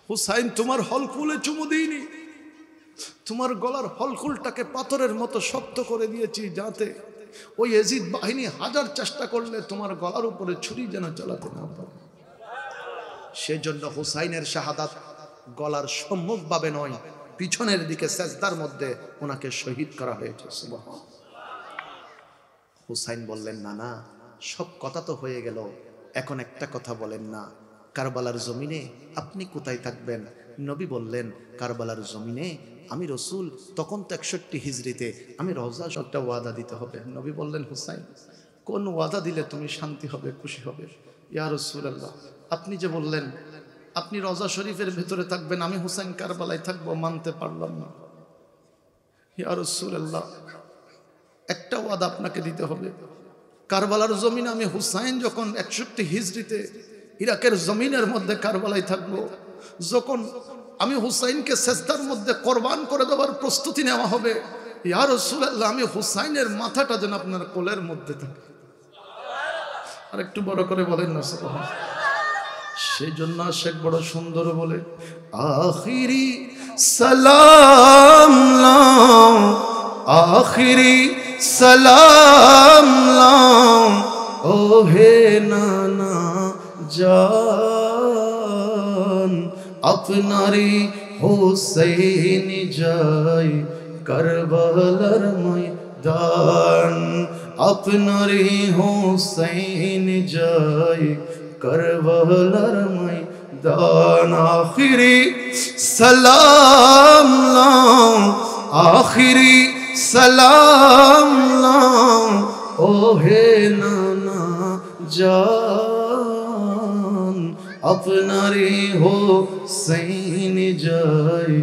হুসাইন তোমার হলকুলে চুমু দিইনি তোমার গলার হলকুলটাকে পাথরের মতো শক্ত করে দিয়েছি যাতে ওই ইয়াজিদ বাহিনী হাজার চেষ্টা করলে তোমার গলার উপরে ছুরি যেন চালাতে না পারে। সেজন্য হুসাইনের শাহাদাত গলার সম্মুখভাবে নয়, পিছনের দিকে সেজদার মধ্যে ওনাকে শহীদ করা হয়েছে। সুবহানাল্লাহ। হুসাইন বললেন, না না, সব কথা তো হয়ে গেল, এখন একটা কথা বলেন না, কারবালার জমিনে আপনি কোথায় থাকবেন? নবী বললেন, কারবালার জমিনে আমি রসুল, তখন তো 61 হিজরিতে আমি রওজা একটা ওয়াদা দিতে হবে। নবী বললেন, হুসাইন কোন ওয়াদা দিলে তুমি শান্তি হবে, খুশি হবে? ইয়া রাসূলুল্লাহ, আপনি যে বললেন আপনি রওজা শরীফের ভেতরে থাকবেন, আমি হুসাইন কারবালায় থাকবো, মানতে পারলাম না। ইয়া রাসূলুল্লাহ, একটা ওয়াদা আপনাকে দিতে হবে, কারবালার জমিনে আমি হুসাইন যখন 61 হিজরিতে ইরাকের জমিনের মধ্যে কারবালায় থাকবো, যখন আমি হুসাইনকে সেজদার মধ্যে কোরবান করে দেওয়ার প্রস্তুতি নেওয়া হবে, ইয়া রাসূলুল্লাহ, আমি হুসাইনের মাথাটা যেন আপনার কোলের মধ্যে থাকে। আর একটু বড় করে বলেন না সুবহানাল্লাহ। সেই জন্য শেখ বড় সুন্দর বলে, আখিরি সালাম লাও, আখিরি সালাম লাও, ও হে নানা জান, আপনারি হুসাইন যায় কারবালার ময়দান, আপনারি হুসাইন যায় কারবালার ময়দান। আখিরি সালাম লাও, আখিরি সালাম লাও, ও হে নানা জান, আপনারি হুসাইন যায়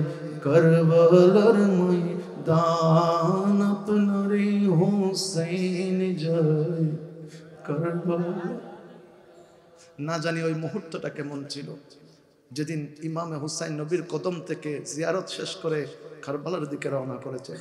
কারবালার ময়দান, আপনারি হুসাইন যায় কারবালা। না জানি ওই মুহূর্তটা কেমন ছিল, যেদিন ইমামে হুসাইন নবীর কদম থেকে জিয়ারত শেষ করে কারবালার দিকে রওনা করেছে।